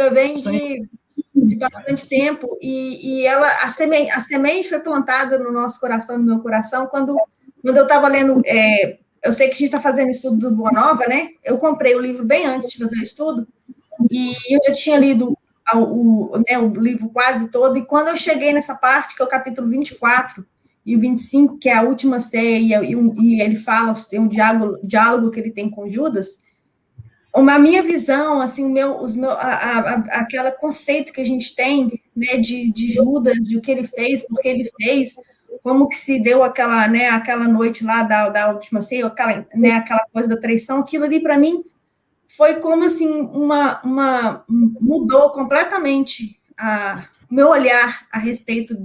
já vem de bastante tempo, e ela, a semente foi plantada no nosso coração, no meu coração, quando eu estava lendo, eu sei que a gente está fazendo estudo do Boa Nova, né? Eu comprei o livro bem antes de fazer o estudo, e eu já tinha lido o livro quase todo, e quando eu cheguei nessa parte, que é o capítulo 24 e o 25, que é a última ceia, e ele fala um diálogo que ele tem com Judas, a minha visão, assim, aquele conceito que a gente tem, né, de Judas, de o que ele fez, porque ele fez, como que se deu aquela noite lá da última ceia, aquela coisa da traição, aquilo ali, para mim, foi como, assim, mudou completamente o meu olhar a respeito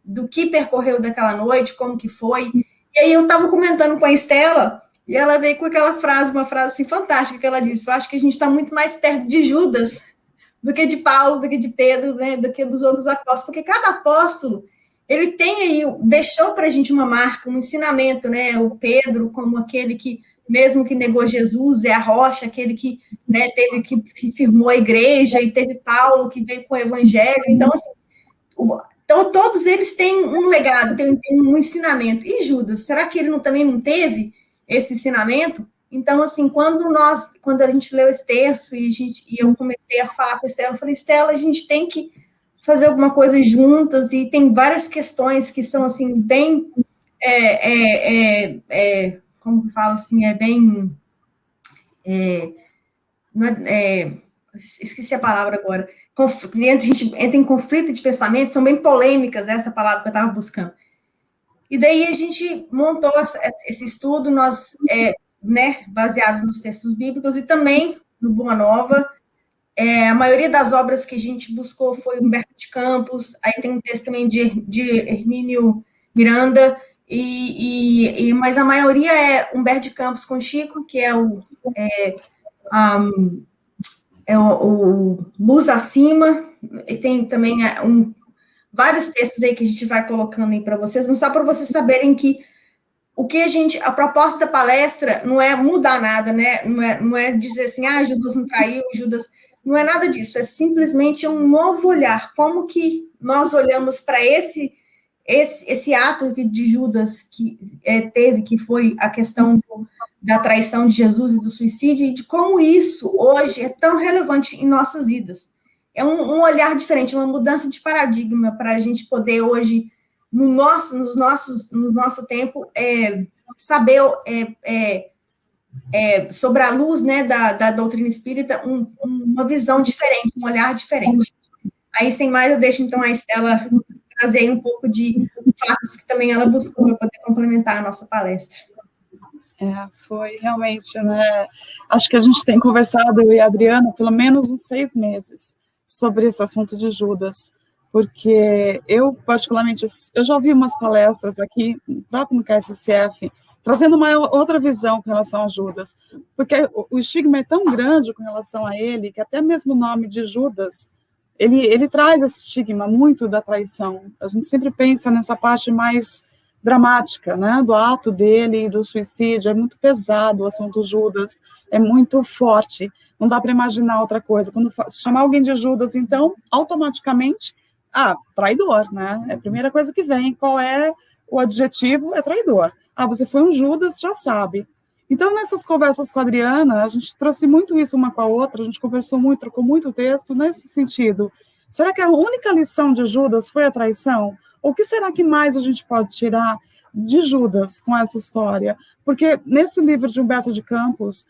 do que percorreu daquela noite, como que foi. E aí eu estava comentando com a Estela, e ela veio com aquela frase, uma frase assim, fantástica, que ela disse: eu acho que a gente está muito mais perto de Judas do que de Paulo, do que de Pedro, né, do que dos outros apóstolos, porque cada apóstolo, ele tem aí, deixou para a gente uma marca, um ensinamento, né, o Pedro como aquele que, mesmo que negou Jesus, é a rocha, aquele que, né, que firmou a igreja, e teve Paulo, que veio com o evangelho. Então, assim, todos eles têm um legado, têm um ensinamento. E Judas, será que ele também não teve esse ensinamento? Então, assim, quando a gente leu esse texto, e eu comecei a falar com a Estela, eu falei: Estela, a gente tem que fazer alguma coisa juntas, e tem várias questões que são, assim, bem, como que eu falo, assim, esqueci a palavra agora, a gente entra em conflito de pensamentos, são bem polêmicas, essa palavra que eu estava buscando. E daí a gente montou esse estudo, nós, né, baseados nos textos bíblicos, e também no Boa Nova. A maioria das obras que a gente buscou foi Humberto de Campos, aí tem um texto também de Hermínio Miranda, mas a maioria é Humberto de Campos com Chico, que é o Luz Acima, e tem também vários textos aí que a gente vai colocando aí para vocês, mas só para vocês saberem que a proposta da palestra não é mudar nada, né? Não é dizer assim, Judas não traiu, Judas, não é nada disso, é simplesmente um novo olhar, como que nós olhamos para esse ato de Judas que teve, que foi a questão da traição de Jesus e do suicídio, e de como isso hoje é tão relevante em nossas vidas. É um olhar diferente, uma mudança de paradigma para a gente poder hoje, no nosso tempo, saber sobre a luz, né, da doutrina espírita, uma visão diferente, um olhar diferente. Aí, sem mais, eu deixo, então, a Estela trazer um pouco de fatos que também ela buscou para poder complementar a nossa palestra. Foi realmente, né? Acho que a gente tem conversado, eu e a Adriana, pelo menos uns 6 meses, sobre esse assunto de Judas, porque eu, particularmente, eu já ouvi umas palestras aqui, próprio no KSSF, trazendo uma outra visão com relação a Judas, porque o estigma é tão grande com relação a ele, que até mesmo o nome de Judas, ele traz esse estigma muito da traição. A gente sempre pensa nessa parte mais dramática, né, do ato dele e do suicídio, é muito pesado o assunto Judas, é muito forte, não dá para imaginar outra coisa. Quando chamar alguém de Judas, então, automaticamente, traidor, né, é a primeira coisa que vem, qual é o adjetivo? É traidor. Você foi um Judas, já sabe. Então, nessas conversas com a Adriana, a gente trouxe muito isso uma com a outra, a gente conversou muito, trocou muito texto nesse sentido. Será que a única lição de Judas foi a traição? O que será que mais a gente pode tirar de Judas com essa história? Porque nesse livro de Humberto de Campos,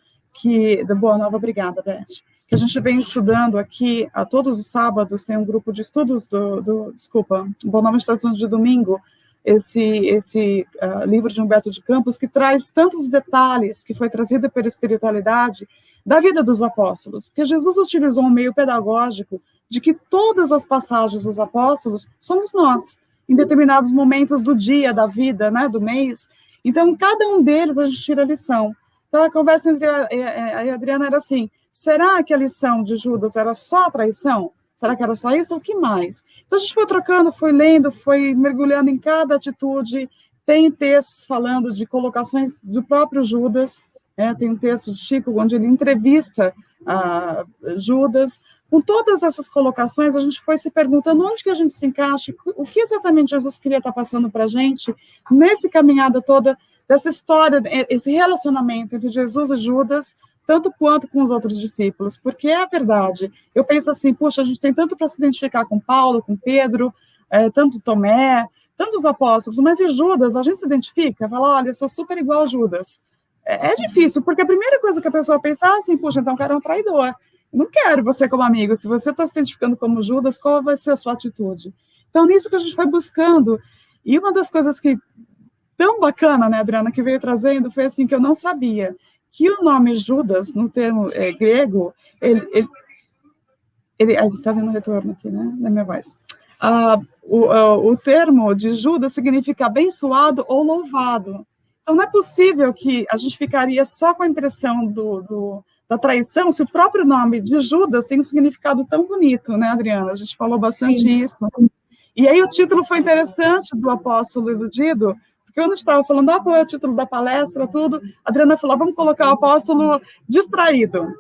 da Boa Nova, obrigada, Beth, que a gente vem estudando aqui, a todos os sábados, tem um grupo de estudos Boa Nova Estação de Domingo, esse livro de Humberto de Campos, que traz tantos detalhes que foi trazido pela espiritualidade da vida dos apóstolos, porque Jesus utilizou um meio pedagógico de que todas as passagens dos apóstolos somos nós, em determinados momentos do dia, da vida, né, do mês. Então, cada um deles a gente tira lição. Então, a conversa entre a Adriana era assim: será que a lição de Judas era só a traição? Será que era só isso ou o que mais? Então, a gente foi trocando, foi lendo, foi mergulhando em cada atitude. Tem textos falando de colocações do próprio Judas, tem um texto de Chico onde ele entrevista Judas, com todas essas colocações, a gente foi se perguntando onde que a gente se encaixa, o que exatamente Jesus queria estar passando para a gente, nesse caminhada toda, dessa história, esse relacionamento entre Jesus e Judas, tanto quanto com os outros discípulos, porque é a verdade. Eu penso assim, puxa, a gente tem tanto para se identificar com Paulo, com Pedro, tanto Tomé, tantos apóstolos, mas e Judas, a gente se identifica, fala, olha, eu sou super igual a Judas. É difícil, porque a primeira coisa que a pessoa pensa é assim, puxa, então o cara é um traidor. Eu não quero você como amigo. Se você está se identificando como Judas, qual vai ser a sua atitude? Então, nisso que a gente foi buscando. E uma das coisas que, tão bacana, né, Adriana, que veio trazendo, foi assim, que eu não sabia que o nome Judas, no termo grego, ele está dando retorno aqui, né, na minha voz. O termo de Judas significa abençoado ou louvado. Então, não é possível que a gente ficaria só com a impressão da traição, se o próprio nome de Judas tem um significado tão bonito, né, Adriana? A gente falou bastante Sim. isso. E aí o título foi interessante do Apóstolo Iludido, porque quando a gente estava falando, qual é o título da palestra, tudo, a Adriana falou, vamos colocar o Apóstolo Distraído.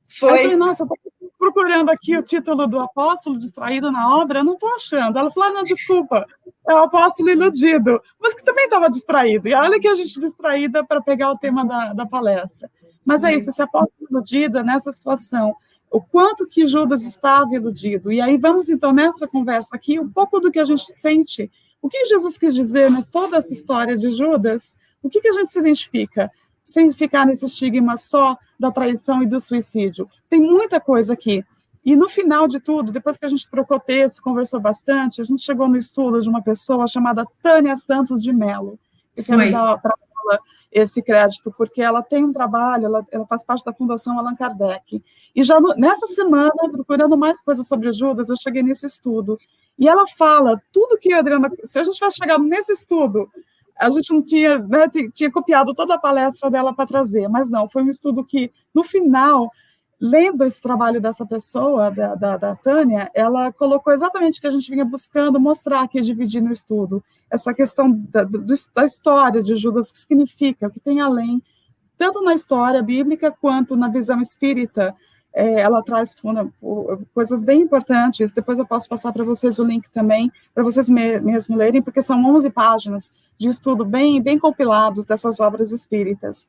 Foi. Aí eu falei, nossa, eu estou procurando aqui o título do Apóstolo Distraído na obra, eu não estou achando. Ela falou, não, desculpa, é o Apóstolo Iludido, mas que também estava distraído. E olha que a gente distraída para pegar o tema da palestra. Mas é isso, esse apóstolo iludido é nessa situação. O quanto que Judas estava iludido. E aí vamos, então, nessa conversa aqui, um pouco do que a gente sente. O que Jesus quis dizer, né? Toda essa história de Judas, o que a gente se identifica? Sem ficar nesse estigma só da traição e do suicídio. Tem muita coisa aqui. E no final de tudo, depois que a gente trocou texto, conversou bastante, a gente chegou no estudo de uma pessoa chamada Tânia Santos de Mello. Eu quero dar para ela esse crédito, porque ela tem um trabalho, ela faz parte da Fundação Allan Kardec. E já nessa semana, procurando mais coisas sobre Judas, eu cheguei nesse estudo. E ela fala tudo que a Adriana... Se a gente tivesse chegado nesse estudo, a gente não tinha, né, tinha copiado toda a palestra dela para trazer, mas não, foi um estudo que, no final, lendo esse trabalho dessa pessoa, da Tânia, ela colocou exatamente o que a gente vinha buscando mostrar aqui, dividir no estudo, essa questão da história de Judas, o que significa, o que tem além, tanto na história bíblica quanto na visão espírita. Ela traz coisas bem importantes, depois eu posso passar para vocês o link também, para vocês mesmo lerem, porque são 11 páginas de estudo bem compilados dessas obras espíritas.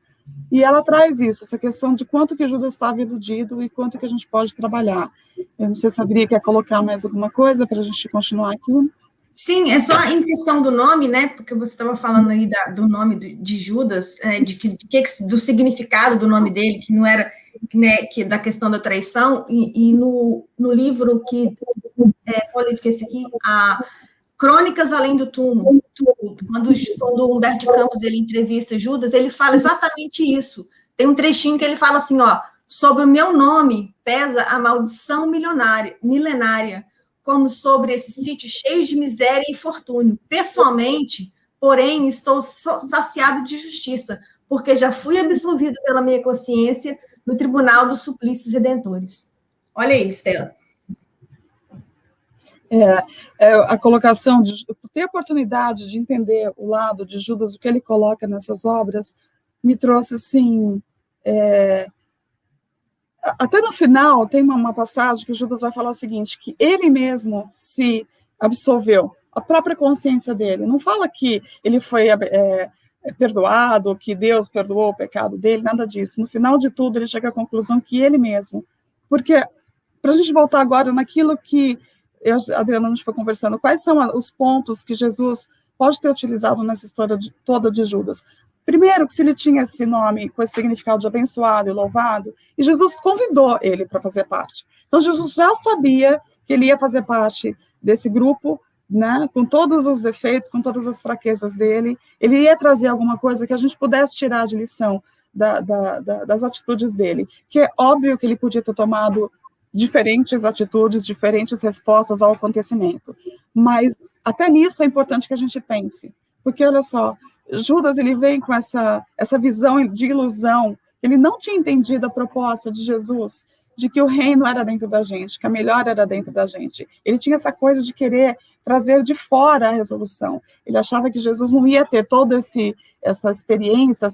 E ela traz isso, essa questão de quanto que Judas estava iludido e quanto que a gente pode trabalhar. Eu não sei se a Adri quer colocar mais alguma coisa para a gente continuar aqui. Sim, é só em questão do nome, né? Porque você estava falando aí do nome de Judas, do significado do nome dele, que não era, né, que da questão da traição, e no livro que esse aqui, Crônicas Além do Túmulo, quando o Humberto de Campos ele entrevista Judas, ele fala exatamente isso. Tem um trechinho que ele fala assim, sobre o meu nome pesa a maldição milenária, como sobre esse sítio cheio de miséria e infortúnio. Pessoalmente, porém, estou saciado de justiça, porque já fui absolvido pela minha consciência no Tribunal dos Suplícios Redentores. Olha aí, Estela. A colocação, de ter a oportunidade de entender o lado de Judas, o que ele coloca nessas obras, me trouxe, assim... Até no final, tem uma passagem que Judas vai falar o seguinte, que ele mesmo se absolveu, a própria consciência dele. Não fala que ele foi perdoado, que Deus perdoou o pecado dele, nada disso. No final de tudo, ele chega à conclusão que ele mesmo. Porque, para a gente voltar agora naquilo que a Adriana, a gente foi conversando, quais são os pontos que Jesus pode ter utilizado nessa história toda de Judas? Primeiro, que se ele tinha esse nome com esse significado de abençoado e louvado, e Jesus convidou ele para fazer parte. Então, Jesus já sabia que ele ia fazer parte desse grupo, né, com todos os defeitos, com todas as fraquezas dele, ele ia trazer alguma coisa que a gente pudesse tirar de lição das atitudes dele, que é óbvio que ele podia ter tomado diferentes atitudes, diferentes respostas ao acontecimento, mas até nisso é importante que a gente pense, porque olha só, Judas, ele vem com essa visão de ilusão, ele não tinha entendido a proposta de Jesus de que o reino era dentro da gente, que a melhor era dentro da gente. Ele tinha essa coisa de querer trazer de fora a resolução. Ele achava que Jesus não ia ter toda essa experiência,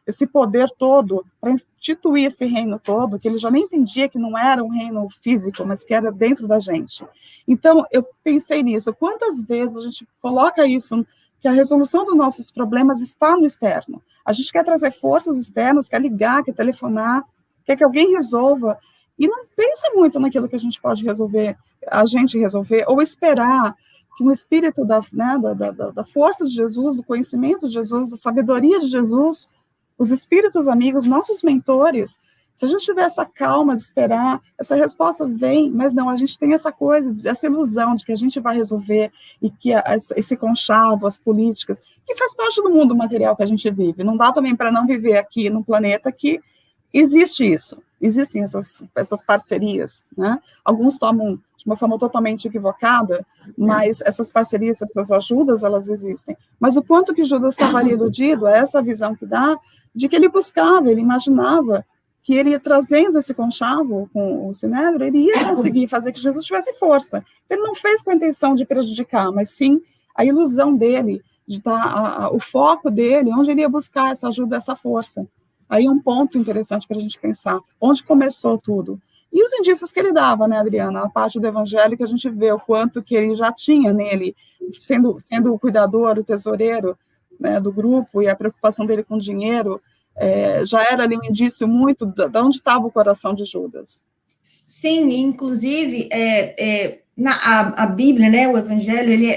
esse poder todo para instituir esse reino todo, que ele já nem entendia que não era um reino físico, mas que era dentro da gente. Então, eu pensei nisso. Quantas vezes a gente coloca isso, que a resolução dos nossos problemas está no externo. A gente quer trazer forças externas, quer ligar, quer telefonar, quer que alguém resolva, e não pensa muito naquilo que a gente pode resolver, ou esperar que o espírito da força de Jesus, do conhecimento de Jesus, da sabedoria de Jesus, os espíritos amigos, nossos mentores, se a gente tiver essa calma de esperar, essa resposta vem, mas não, a gente tem essa coisa, essa ilusão de que a gente vai resolver, e que esse conchavo, as políticas, que faz parte do mundo material que a gente vive, não dá também para não viver aqui no planeta que existe isso, existem essas parcerias, né? Alguns tomam de uma forma totalmente equivocada, mas essas parcerias, essas ajudas, elas existem. Mas o quanto que Judas estava ali iludido, é essa visão que dá, de que ele buscava, ele imaginava que ele ia trazendo esse conchavo com o Sinédrio, ele ia conseguir fazer que Jesus tivesse força. Ele não fez com a intenção de prejudicar, mas sim a ilusão dele, de estar o foco dele, onde ele ia buscar essa ajuda, essa força. Aí um ponto interessante para a gente pensar, onde começou tudo. E os indícios que ele dava, né, Adriana? A parte do evangelho que a gente vê o quanto que ele já tinha nele, sendo o cuidador, o tesoureiro, né, do grupo, e a preocupação dele com o dinheiro, já era ali um indício muito de onde estava o coração de Judas. Sim, inclusive, a Bíblia, né, o evangelho, ele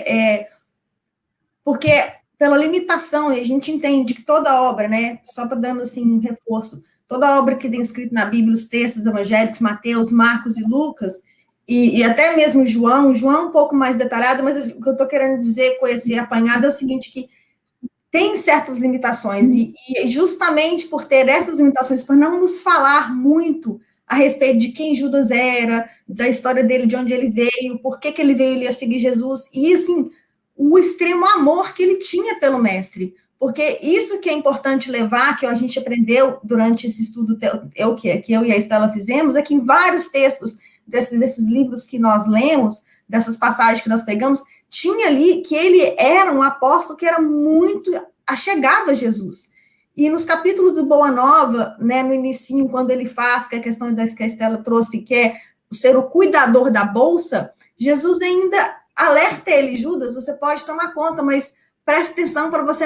porque pela limitação, a gente entende que toda obra, né, só para dando assim um reforço, toda obra que tem escrito na Bíblia, os textos evangélicos, Mateus, Marcos e Lucas, e até mesmo João é um pouco mais detalhado, mas o que eu estou querendo dizer com esse apanhado é o seguinte, que tem certas limitações, e justamente por ter essas limitações, por não nos falar muito a respeito de quem Judas era, da história dele, de onde ele veio, por que ele veio, ele ia seguir Jesus, e assim, o extremo amor que ele tinha pelo mestre, porque isso que é importante levar, que a gente aprendeu durante esse estudo que eu e a Estela fizemos, é que em vários textos desses livros que nós lemos, dessas passagens que nós pegamos, tinha ali que ele era um apóstolo que era muito achegado a Jesus. E nos capítulos do Boa Nova, né, no inicinho, quando ele faz, que a questão que a Estela trouxe, que é ser o cuidador da bolsa, Jesus ainda alerta ele, Judas, você pode tomar conta, mas preste atenção para você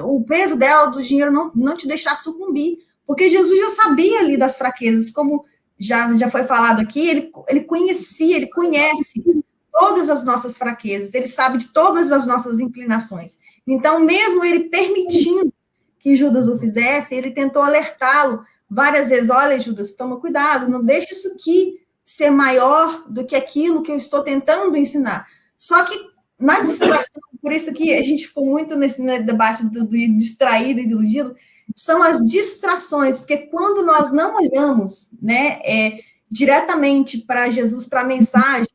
o peso dela, do dinheiro, não te deixar sucumbir, porque Jesus já sabia ali das fraquezas, como já foi falado aqui, ele conhece todas as nossas fraquezas, ele sabe de todas as nossas inclinações. Então, mesmo ele permitindo que Judas o fizesse, ele tentou alertá-lo várias vezes, olha, Judas, toma cuidado, não deixe isso aqui ser maior do que aquilo que eu estou tentando ensinar. Só que, na distração, por isso que a gente ficou muito nesse debate do distraído e do iludido, são as distrações, porque quando nós não olhamos, né, diretamente para Jesus, para a mensagem,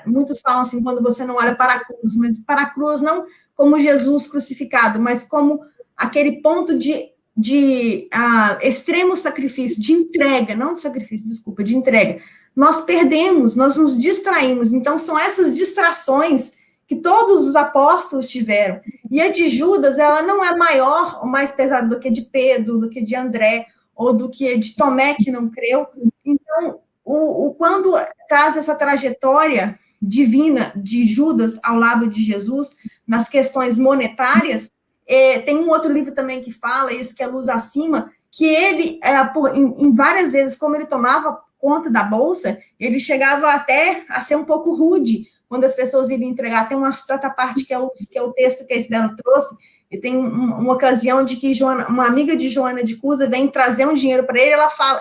muitos falam assim, quando você não olha para a cruz, mas para a cruz não como Jesus crucificado, mas como aquele ponto de extremo sacrifício, de entrega, não de sacrifício, desculpa, de entrega. Nós perdemos, nós nos distraímos. Então, são essas distrações que todos os apóstolos tiveram. E a de Judas, ela não é maior ou mais pesada do que de Pedro, do que de André, ou do que de Tomé, que não creu. Então, quando traz essa trajetória divina de Judas ao lado de Jesus, nas questões monetárias, tem um outro livro também que fala isso, que é Luz Acima, que ele, em várias vezes, como ele tomava conta da bolsa, ele chegava até a ser um pouco rude quando as pessoas iriam entregar. Tem uma outra parte que é o texto que a Estela trouxe, e tem uma ocasião de que uma amiga de Joana de Cusa vem trazer um dinheiro para ele,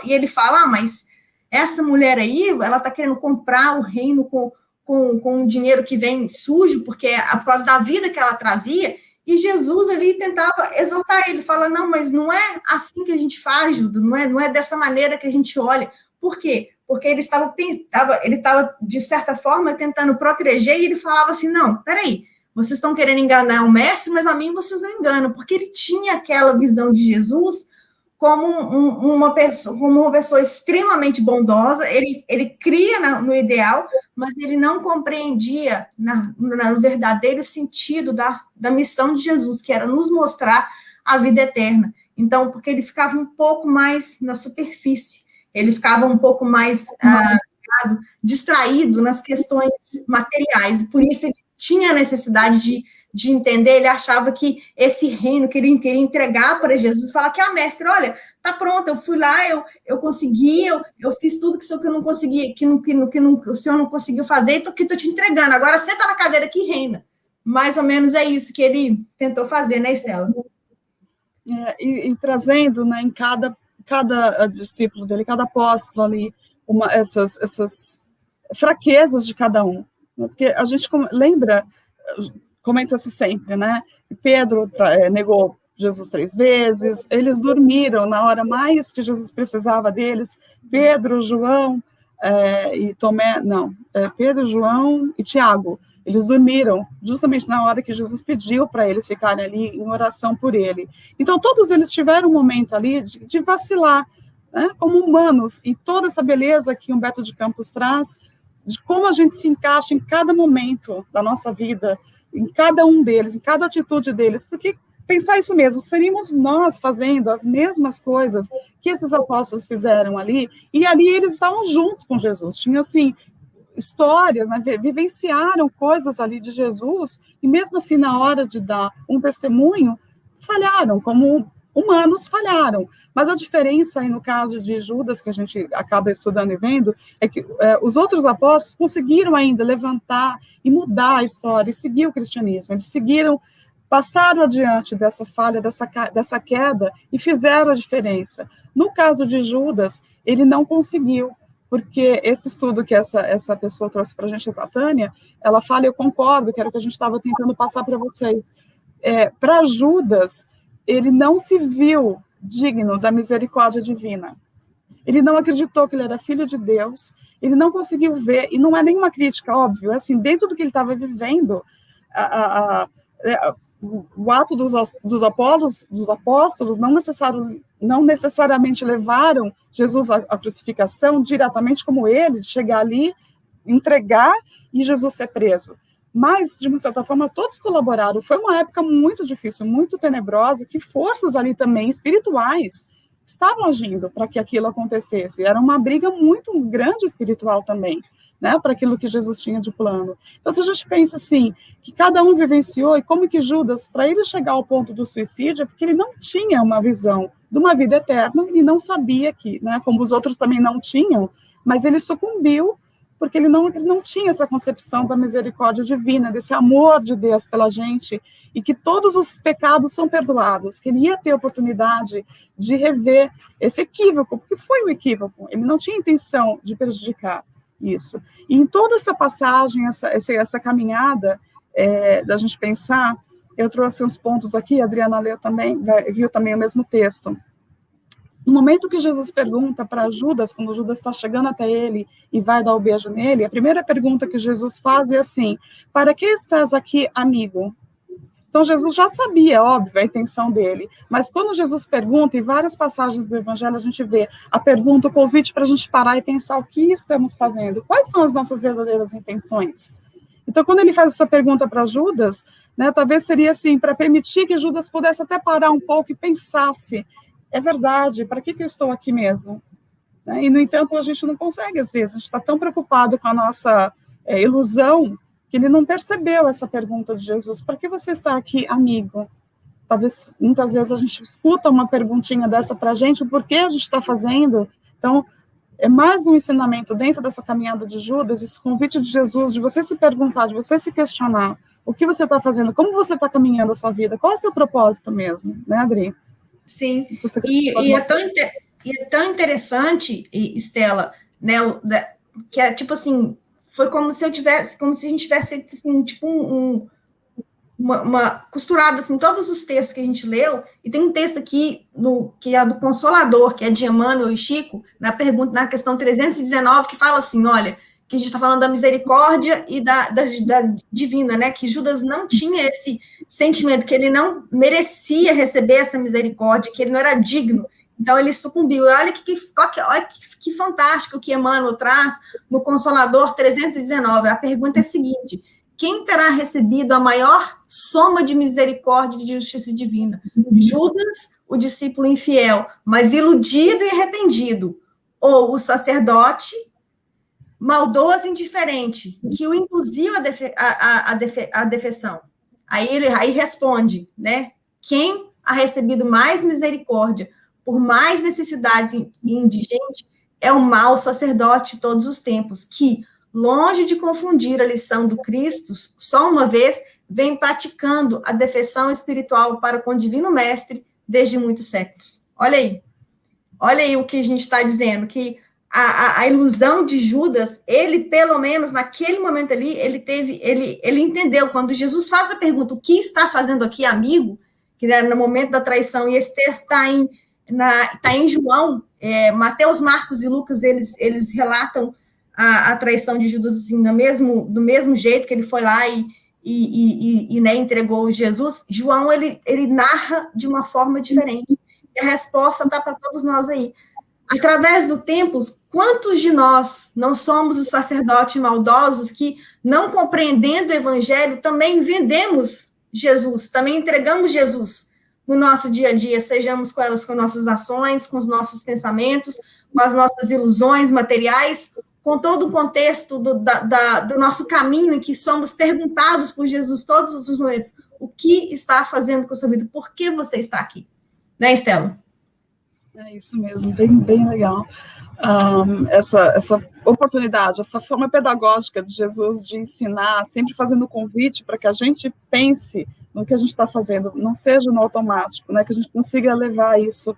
e ele fala, mas essa mulher aí, ela está querendo comprar o reino com um dinheiro que vem sujo, porque por causa da vida que ela trazia, e Jesus ali tentava exortar ele, fala, não, mas não é assim que a gente faz, Judas, não é dessa maneira que a gente olha. Por quê? Porque ele estava, de certa forma, tentando proteger, e ele falava assim, não, peraí, vocês estão querendo enganar o mestre, mas a mim vocês não enganam, porque ele tinha aquela visão de Jesus como uma pessoa extremamente bondosa. Ele cria no ideal, mas ele não compreendia no verdadeiro sentido da missão de Jesus, que era nos mostrar a vida eterna. Então, porque ele ficava um pouco mais na superfície, ele ficava um pouco mais distraído nas questões materiais, e por isso ele tinha a necessidade de entender. Ele achava que esse reino que ele queria entregar para Jesus, falar que, mestre, olha, tá pronto, eu fui lá, eu consegui, eu fiz tudo que o senhor não conseguia, que o senhor não conseguiu fazer, que estou te entregando, agora senta na cadeira que reina. Mais ou menos é isso que ele tentou fazer, né, Estela? E trazendo, né, em cada discípulo dele, cada apóstolo ali, essas fraquezas de cada um. Porque a gente lembra, comenta-se sempre, né? Pedro negou Jesus 3 vezes, eles dormiram na hora mais que Jesus precisava deles. Pedro, João e Tomé, Pedro, João e Tiago, eles dormiram justamente na hora que Jesus pediu para eles ficarem ali em oração por ele. Então, todos eles tiveram um momento ali de vacilar, né, como humanos, e toda essa beleza que Humberto de Campos traz, de como a gente se encaixa em cada momento da nossa vida, em cada um deles, em cada atitude deles, porque pensar isso mesmo, seríamos nós fazendo as mesmas coisas que esses apóstolos fizeram ali, e ali eles estavam juntos com Jesus, tinha assim, histórias, né, vivenciaram coisas ali de Jesus, e mesmo assim, na hora de dar um testemunho, falharam, como humanos falharam. Mas a diferença aí no caso de Judas, que a gente acaba estudando e vendo, é que os outros apóstolos conseguiram ainda levantar e mudar a história, e seguir o cristianismo. Eles seguiram, passaram adiante dessa falha, dessa queda, e fizeram a diferença. No caso de Judas, ele não conseguiu, porque esse estudo que essa pessoa trouxe para a gente, a Tânia, ela fala, eu concordo, que era o que a gente estava tentando passar para vocês. Para Judas, ele não se viu digno da misericórdia divina. Ele não acreditou que ele era filho de Deus, ele não conseguiu ver, e não é nenhuma crítica, óbvio, é assim, dentro do que ele estava vivendo, o ato dos apóstolos não necessariamente levaram Jesus à crucificação diretamente como ele, de chegar ali, entregar e Jesus ser preso. Mas, de uma certa forma, todos colaboraram. Foi uma época muito difícil, muito tenebrosa, que forças ali também espirituais estavam agindo para que aquilo acontecesse. Era uma briga muito grande espiritual também, né, para aquilo que Jesus tinha de plano. Então, se a gente pensa assim, que cada um vivenciou, e como que Judas, para ele chegar ao ponto do suicídio, é porque ele não tinha uma visão de uma vida eterna, e não sabia que, né, como os outros também não tinham, mas ele sucumbiu, porque ele não tinha essa concepção da misericórdia divina, desse amor de Deus pela gente, e que todos os pecados são perdoados, que ele ia ter oportunidade de rever esse equívoco, porque foi um equívoco, ele não tinha intenção de prejudicar isso. E em toda essa passagem, essa caminhada, da gente pensar, eu trouxe uns pontos aqui, a Adriana leu também, viu também o mesmo texto. No momento que Jesus pergunta para Judas, quando Judas está chegando até ele e vai dar o beijo nele, a primeira pergunta que Jesus faz é assim, para que estás aqui, amigo? Então, Jesus já sabia, óbvio, a intenção dele, mas quando Jesus pergunta, em várias passagens do Evangelho, a gente vê a pergunta, o convite para a gente parar e pensar o que estamos fazendo, quais são as nossas verdadeiras intenções. Então, quando ele faz essa pergunta para Judas, né, talvez seria assim, para permitir que Judas pudesse até parar um pouco e pensasse, é verdade, para que eu estou aqui mesmo? Né? E, no entanto, a gente não consegue, às vezes, a gente está tão preocupado com a nossa ilusão, que ele não percebeu essa pergunta de Jesus, para que você está aqui, amigo? Talvez, muitas vezes, a gente escuta uma perguntinha dessa para a gente, o porquê a gente está fazendo. Então, é mais um ensinamento dentro dessa caminhada de Judas, esse convite de Jesus, de você se perguntar, de você se questionar, o que você está fazendo, como você está caminhando a sua vida, qual é o seu propósito mesmo, né, Adri? Sim, e é tão interessante, Estela, né, que é tipo assim, foi como se a gente tivesse feito assim, tipo uma costurada assim, todos os textos que a gente leu, e tem um texto aqui que é do Consolador, que é de Emmanuel e Chico, na questão 319, que fala assim, olha, que a gente está falando da misericórdia e da divina, né, que Judas não tinha esse sentimento, que ele não merecia receber essa misericórdia, que ele não era digno. Então, ele sucumbiu. Olha que fantástico que Emmanuel traz no Consolador 319. A pergunta é a seguinte: quem terá recebido a maior soma de misericórdia e de justiça divina? Judas, o discípulo infiel, mas iludido e arrependido, ou o sacerdote maldoso e indiferente, que o induziu à defeição? Aí responde, né? Quem ha recebido mais misericórdia, por mais necessidade indigente, é o mau sacerdote de todos os tempos, que, longe de confundir a lição do Cristo, só uma vez, vem praticando a defeição espiritual para com o Divino Mestre desde muitos séculos. Olha aí o que a gente está dizendo, que a ilusão de Judas, ele, pelo menos naquele momento ali, ele entendeu, quando Jesus faz a pergunta, o que está fazendo aqui, amigo, que era no momento da traição, e esse texto está em João, Mateus, Marcos e Lucas, eles relatam a traição de Judas assim, do mesmo jeito que ele foi lá e né, entregou Jesus. João, ele narra de uma forma diferente, e a resposta está para todos nós aí. Através do tempo, quantos de nós não somos os sacerdotes maldosos que, não compreendendo o evangelho, também vendemos Jesus, também entregamos Jesus no nosso dia a dia, sejamos com elas, com nossas ações, com os nossos pensamentos, com as nossas ilusões materiais, com todo o contexto do nosso caminho, em que somos perguntados por Jesus todos os momentos: o que está fazendo com a sua vida? Por que você está aqui? Né, Estela? É isso mesmo, bem legal. Essa oportunidade, essa forma pedagógica de Jesus de ensinar, sempre fazendo convite para que a gente pense no que a gente está fazendo, não seja no automático, né, que a gente consiga levar isso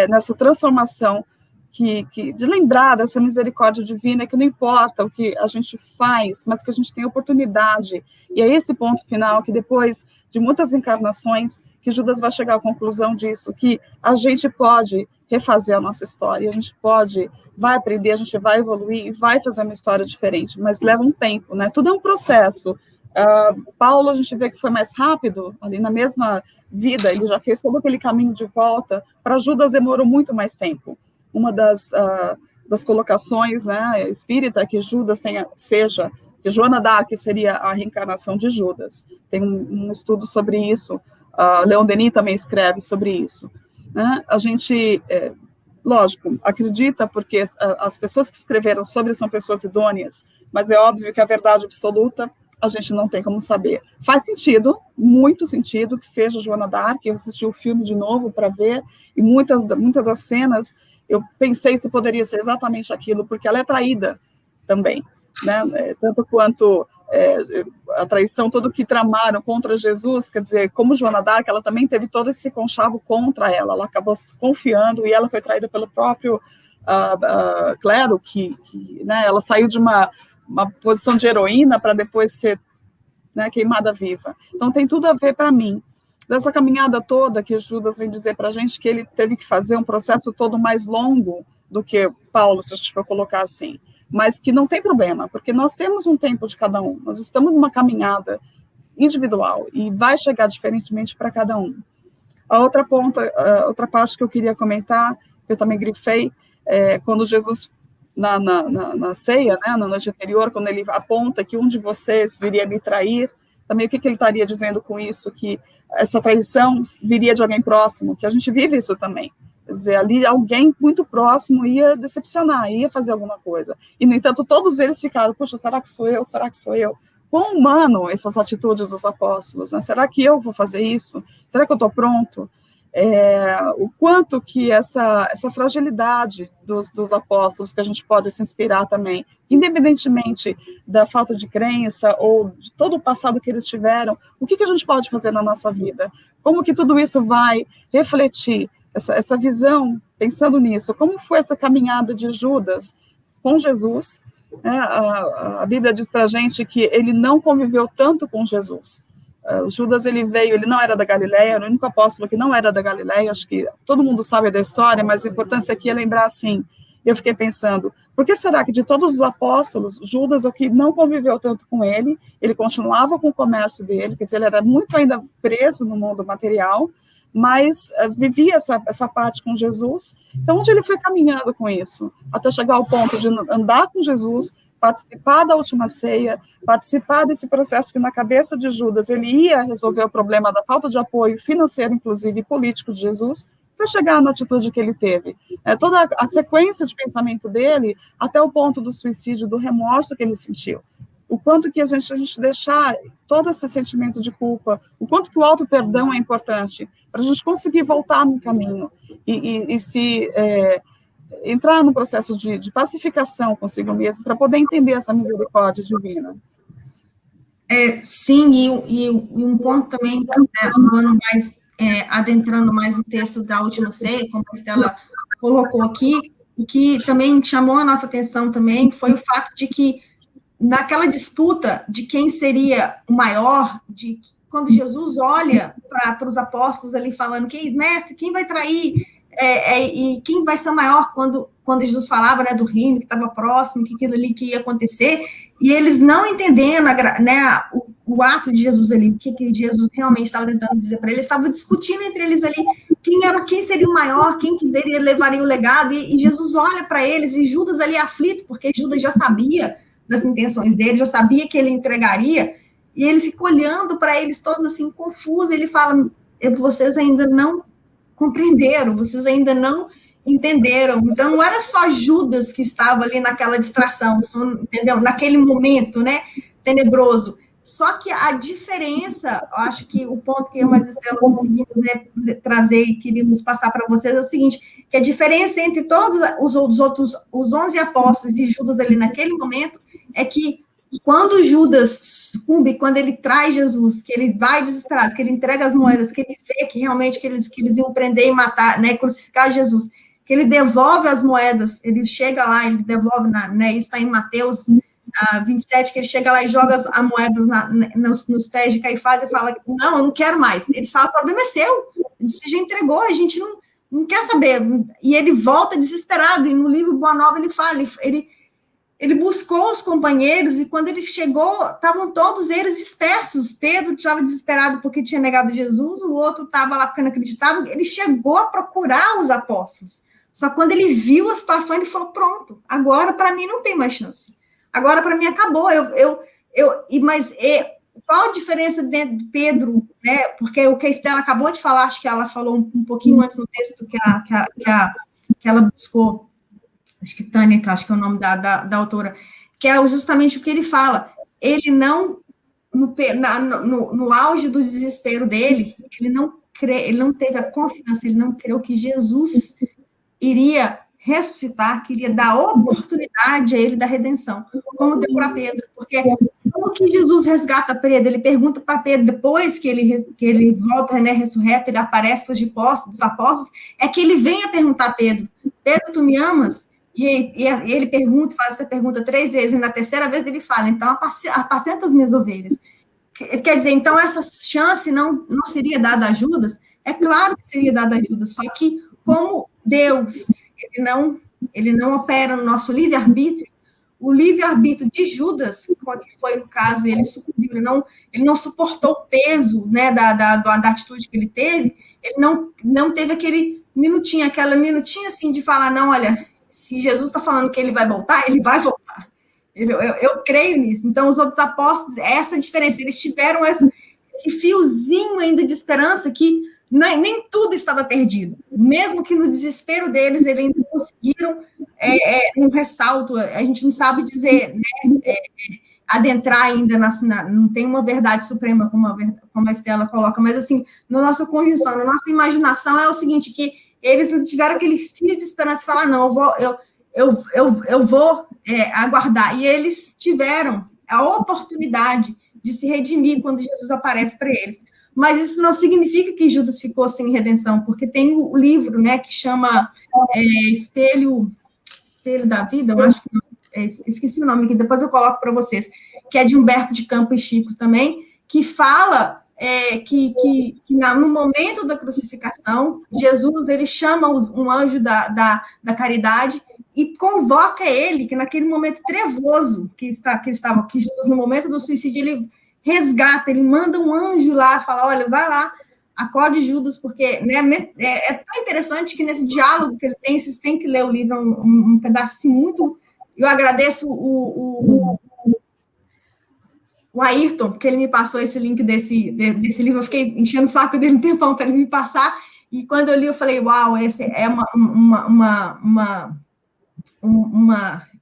nessa transformação, de lembrar dessa misericórdia divina, que não importa o que a gente faz, mas que a gente tem oportunidade, e é esse ponto final, que depois de muitas encarnações, que Judas vai chegar à conclusão disso, que a gente pode refazer a nossa história, a gente vai aprender, a gente vai evoluir, e vai fazer uma história diferente, mas leva um tempo, né, tudo é um processo. Paulo, a gente vê que foi mais rápido, ali na mesma vida, ele já fez todo aquele caminho de volta. Para Judas demorou muito mais tempo. Uma das colocações, né, espírita, que Judas que Joana d'Arc seria a reencarnação de Judas. Tem um estudo sobre isso, Leon Denis também escreve sobre isso. Né? A gente, lógico, acredita, porque as pessoas que escreveram sobre são pessoas idôneas, mas é óbvio que a verdade absoluta a gente não tem como saber. Faz sentido, muito sentido, que seja Joana d'Arc. Eu assisti o filme de novo para ver, e muitas das cenas eu pensei se poderia ser exatamente aquilo, porque ela é traída também, né? Tanto quanto a traição, tudo que tramaram contra Jesus, quer dizer, como Joana d'Arc, ela também teve todo esse conchavo contra ela acabou confiando, e ela foi traída pelo próprio clero, que né, ela saiu de uma posição de heroína para depois ser, né, queimada viva. Então tem tudo a ver, para mim, dessa caminhada toda que Judas vem dizer para a gente, que ele teve que fazer um processo todo mais longo do que Paulo, se a gente for colocar assim, mas que não tem problema, porque nós temos um tempo de cada um, nós estamos numa caminhada individual, e vai chegar diferentemente para cada um. A outra parte que eu queria comentar, que eu também grifei, quando Jesus, na ceia, né, na noite anterior, quando ele aponta que um de vocês viria me trair, também o que ele estaria dizendo com isso? Que essa traição viria de alguém próximo, que a gente vive isso também. Quer dizer, ali alguém muito próximo ia decepcionar, ia fazer alguma coisa. E, no entanto, todos eles ficaram: puxa, será que sou eu? Será que sou eu? Quão humano essas atitudes dos apóstolos, né? Será que eu vou fazer isso? Será que eu estou pronto? O quanto que essa fragilidade dos apóstolos, que a gente pode se inspirar também, independentemente da falta de crença ou de todo o passado que eles tiveram, o que a gente pode fazer na nossa vida? Como que tudo isso vai refletir, essa visão, pensando nisso, como foi essa caminhada de Judas com Jesus? A Bíblia diz para a gente que ele não conviveu tanto com Jesus. Judas, ele não era da Galileia, era o único apóstolo que não era da Galileia. Acho que todo mundo sabe da história, mas a importância aqui é lembrar assim. Eu fiquei pensando, por que será que de todos os apóstolos, Judas é o que não conviveu tanto com ele continuava com o comércio dele, quer dizer, ele era muito ainda preso no mundo material, mas vivia essa parte com Jesus. Então, onde ele foi caminhando com isso? Até chegar ao ponto de andar com Jesus, participar da última ceia, participar desse processo que na cabeça de Judas ele ia resolver o problema da falta de apoio financeiro, inclusive, e político de Jesus, para chegar na atitude que ele teve. Toda a sequência de pensamento dele, até o ponto do suicídio, do remorso que ele sentiu. O quanto que a gente deixar todo esse sentimento de culpa, o quanto que o auto-perdão é importante, para a gente conseguir voltar no caminho e se entrar no processo de pacificação consigo mesmo, para poder entender essa misericórdia divina. Sim, e um ponto também, falando mais, adentrando mais o texto da última ceia, como a Estela colocou aqui, o que também chamou a nossa atenção também foi o fato de que naquela disputa de quem seria o maior, quando Jesus olha para os apóstolos ali falando, mestre, quem vai trair, e quem vai ser o maior, quando Jesus falava, né, do reino que estava próximo, que aquilo ali que ia acontecer, e eles não entendendo, né, o ato de Jesus ali, o que Jesus realmente estava tentando dizer para eles, estavam discutindo entre eles ali, quem seria o maior, quem que levaria o legado, e Jesus olha para eles, e Judas ali aflito, porque Judas já sabia das intenções dele, já sabia que ele entregaria, e ele fica olhando para eles todos assim, confuso, ele fala, vocês ainda não compreenderam, vocês ainda não entenderam, então não era só Judas que estava ali naquela distração, entendeu? Naquele momento, né, tenebroso, só que a diferença, eu acho que o ponto que eu e a Estela conseguimos, né, trazer e queríamos passar para vocês é o seguinte, que a diferença entre todos os 11 apóstolos e Judas ali naquele momento, é que quando Judas sucumbe, quando ele traz Jesus, que ele vai desesperado, que ele entrega as moedas, que ele vê que realmente que eles iam prender e matar, né, crucificar Jesus, que ele devolve as moedas, ele chega lá, ele devolve, né, isso está em Mateus 27, que ele chega lá e joga as moedas nos pés de Caifás e fala, não, eu não quero mais. Eles falam, o problema é seu, você já entregou, a gente não quer saber. E ele volta desesperado, e no livro Boa Nova ele fala, ele buscou os companheiros, e quando ele chegou, estavam todos eles dispersos. Pedro estava desesperado porque tinha negado Jesus, o outro estava lá porque não acreditava. Ele chegou a procurar os apóstolos. Só que quando ele viu a situação, ele falou, pronto, agora para mim não tem mais chance. Agora para mim acabou. Mas qual a diferença dentro de Pedro, né? Porque o que a Estela acabou de falar, acho que ela falou um pouquinho antes no texto que ela buscou, acho que Tânia, que acho que é o nome da autora, que é justamente o que ele fala. Ele não, no auge do desespero dele, ele não teve a confiança, ele não creu que Jesus iria ressuscitar, que iria dar oportunidade a ele da redenção, como deu para Pedro, porque como que Jesus resgata Pedro? Ele pergunta para Pedro, depois que ele volta, né, ressurreto, ele aparece para os apóstolos, é que ele vem a perguntar a Pedro, tu me amas? E ele pergunta, faz essa pergunta 3 vezes, e na terceira vez ele fala, então apacenta as minhas ovelhas. Quer dizer, então essa chance não seria dada a Judas? É claro que seria dada a Judas, só que como Deus, ele não opera no nosso livre-arbítrio, o livre-arbítrio de Judas, que foi no caso, ele sucumbiu, ele não suportou o peso, né, da atitude que ele teve, ele não teve aquela minutinha assim de falar, não, olha, se Jesus está falando que ele vai voltar, ele vai voltar. Eu creio nisso. Então, os outros apóstolos, essa diferença, eles tiveram esse fiozinho ainda de esperança que nem tudo estava perdido. Mesmo que no desespero deles, eles ainda conseguiram um ressalto. A gente não sabe dizer, né, adentrar ainda, não tem uma verdade suprema, como a Estela coloca, mas assim, na nossa conjunção, na nossa imaginação, é o seguinte, que eles tiveram aquele fio de esperança e falar, não, eu vou aguardar. E eles tiveram a oportunidade de se redimir quando Jesus aparece para eles. Mas isso não significa que Judas ficou sem redenção, porque tem o livro, né, que chama Espelho da Vida, eu acho que esqueci o nome aqui, depois eu coloco para vocês, que é de Humberto de Campos e Chico também, que fala que no momento da crucificação, Jesus, ele chama um anjo da caridade e convoca ele, que naquele momento trevoso que Jesus, no momento do suicídio, ele resgata, ele manda um anjo lá, fala, olha, vai lá, acode Judas, porque, né, é tão interessante que nesse diálogo que ele tem, vocês têm que ler o livro, um pedaço assim, muito... Eu agradeço o Ayrton, porque ele me passou esse link desse livro, eu fiquei enchendo o saco dele um tempão para ele me passar, e quando eu li, eu falei, uau, esse é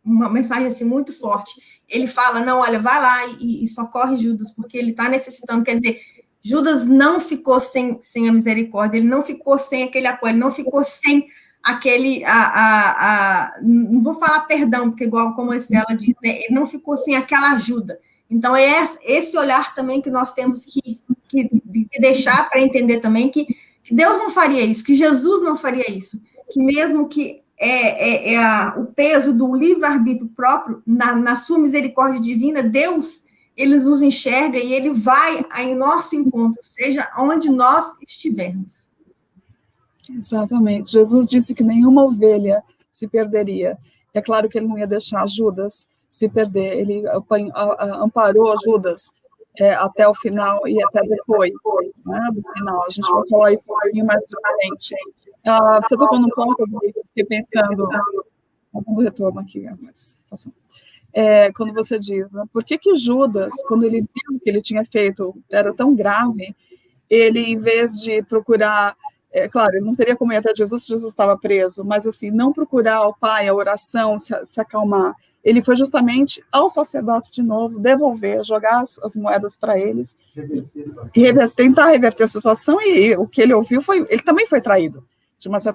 uma mensagem assim, muito forte. Ele fala, não, olha, vai lá e socorre Judas, porque ele está necessitando, quer dizer, Judas não ficou sem a misericórdia, ele não ficou sem aquele apoio, ele não ficou sem aquele, não vou falar perdão, porque igual como a Estela diz, né, ele não ficou sem aquela ajuda. Então, é esse olhar também que nós temos que deixar para entender também que Deus não faria isso, que Jesus não faria isso, que mesmo que o peso do livre-arbítrio próprio, na sua misericórdia divina, Deus, ele nos enxerga e ele vai em nosso encontro, seja onde nós estivermos. Exatamente. Jesus disse que nenhuma ovelha se perderia. É claro que ele não ia deixar Judas se perder, ele amparou Judas até o final e até depois, né, do final. A gente vai falar isso um pouquinho mais pra frente. Você tocou num ponto, eu fiquei pensando, no retorno aqui, mas passou. Quando você diz, né, por que Judas, quando ele viu que ele tinha feito, era tão grave, ele, em vez de procurar, claro, ele não teria como ir até Jesus, porque Jesus estava preso, mas assim, não procurar o Pai, a oração, se acalmar, ele foi justamente aos sacerdotes de novo, devolver, jogar as moedas para eles, e tentar reverter a situação, e o que ele ouviu foi, ele também foi traído,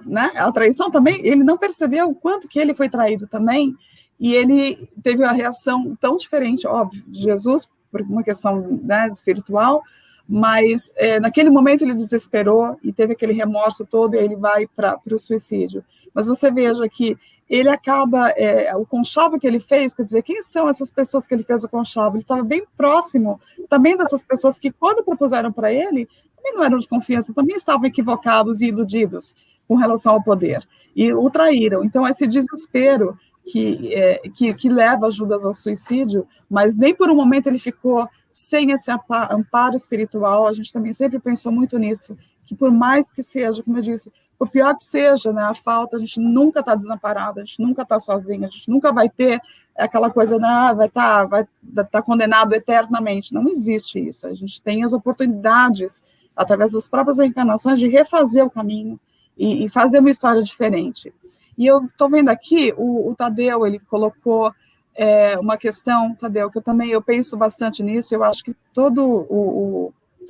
né? A traição também, ele não percebeu o quanto que ele foi traído também, e ele teve uma reação tão diferente, óbvio, de Jesus, por uma questão, né, espiritual, mas naquele momento ele desesperou e teve aquele remorso todo, e ele vai para o suicídio. Mas você veja que ele acaba, o conchavo que ele fez, quer dizer, quem são essas pessoas que ele fez o conchavo? Ele estava bem próximo também dessas pessoas que, quando propuseram para ele, também não eram de confiança, também estavam equivocados e iludidos com relação ao poder, e o traíram. Então, esse desespero que leva Judas ao suicídio, mas nem por um momento ele ficou sem esse amparo espiritual. A gente também sempre pensou muito nisso, que por mais que seja, como eu disse, por pior que seja, né, a falta, a gente nunca está desamparado, a gente nunca está sozinho, a gente nunca vai ter aquela coisa, né, vai tá condenado eternamente. Não existe isso. A gente tem as oportunidades, através das próprias reencarnações, de refazer o caminho e fazer uma história diferente. E eu estou vendo aqui, o Tadeu, ele colocou uma questão, Tadeu, que eu penso bastante nisso. Eu acho que tudo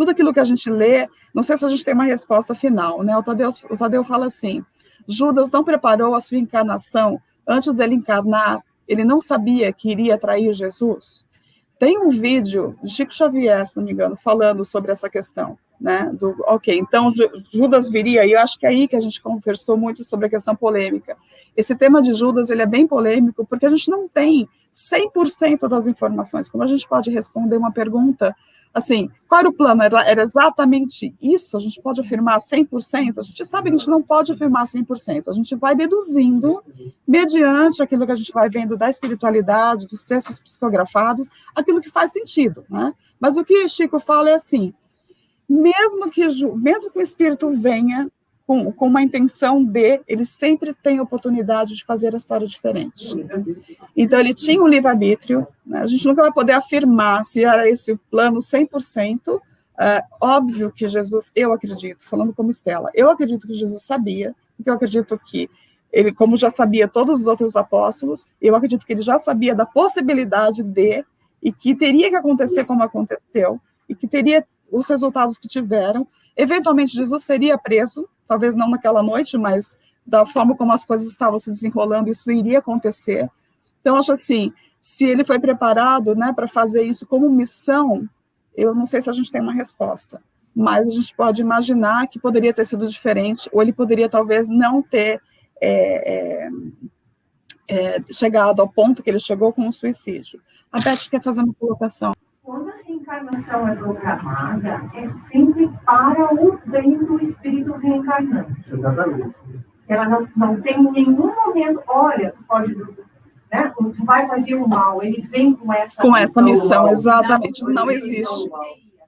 aquilo que a gente lê, não sei se a gente tem uma resposta final, né? O Tadeu fala assim, Judas não preparou a sua encarnação antes dele encarnar, ele não sabia que iria trair Jesus. Tem um vídeo de Chico Xavier, se não me engano, falando sobre essa questão, né? Então Judas viria, e eu acho que é aí que a gente conversou muito sobre a questão polêmica. Esse tema de Judas, ele é bem polêmico, porque a gente não tem 100% das informações. Como a gente pode responder uma pergunta, assim, qual era o plano? Era exatamente isso? A gente pode afirmar 100%? A gente sabe que a gente não pode afirmar 100%. A gente vai deduzindo, mediante aquilo que a gente vai vendo da espiritualidade, dos textos psicografados, aquilo que faz sentido, né? Mas o que o Chico fala é assim, mesmo que o espírito venha com uma intenção ele sempre tem a oportunidade de fazer a história diferente. Então, ele tinha um livre-arbítrio, né? A gente nunca vai poder afirmar se era esse o plano 100%. Óbvio que Jesus, eu acredito, falando como Estela, eu acredito que Jesus sabia, porque eu acredito que ele, como já sabia todos os outros apóstolos, eu acredito que ele já sabia da possibilidade e que teria que acontecer como aconteceu, e que teria os resultados que tiveram. Eventualmente, Jesus seria preso, talvez não naquela noite, mas da forma como as coisas estavam se desenrolando, isso iria acontecer. Então, acho assim, se ele foi preparado, né, para fazer isso como missão, eu não sei se a gente tem uma resposta, mas a gente pode imaginar que poderia ter sido diferente, ou ele poderia talvez não ter chegado ao ponto que ele chegou com o suicídio. A Beth quer fazer uma colocação. Quando a reencarnação é programada, é sempre para o bem do espírito reencarnante. Exatamente. Ela não tem em nenhum momento, olha, pode, né, tu vai fazer o mal, ele vem com essa missão, exatamente, não existe.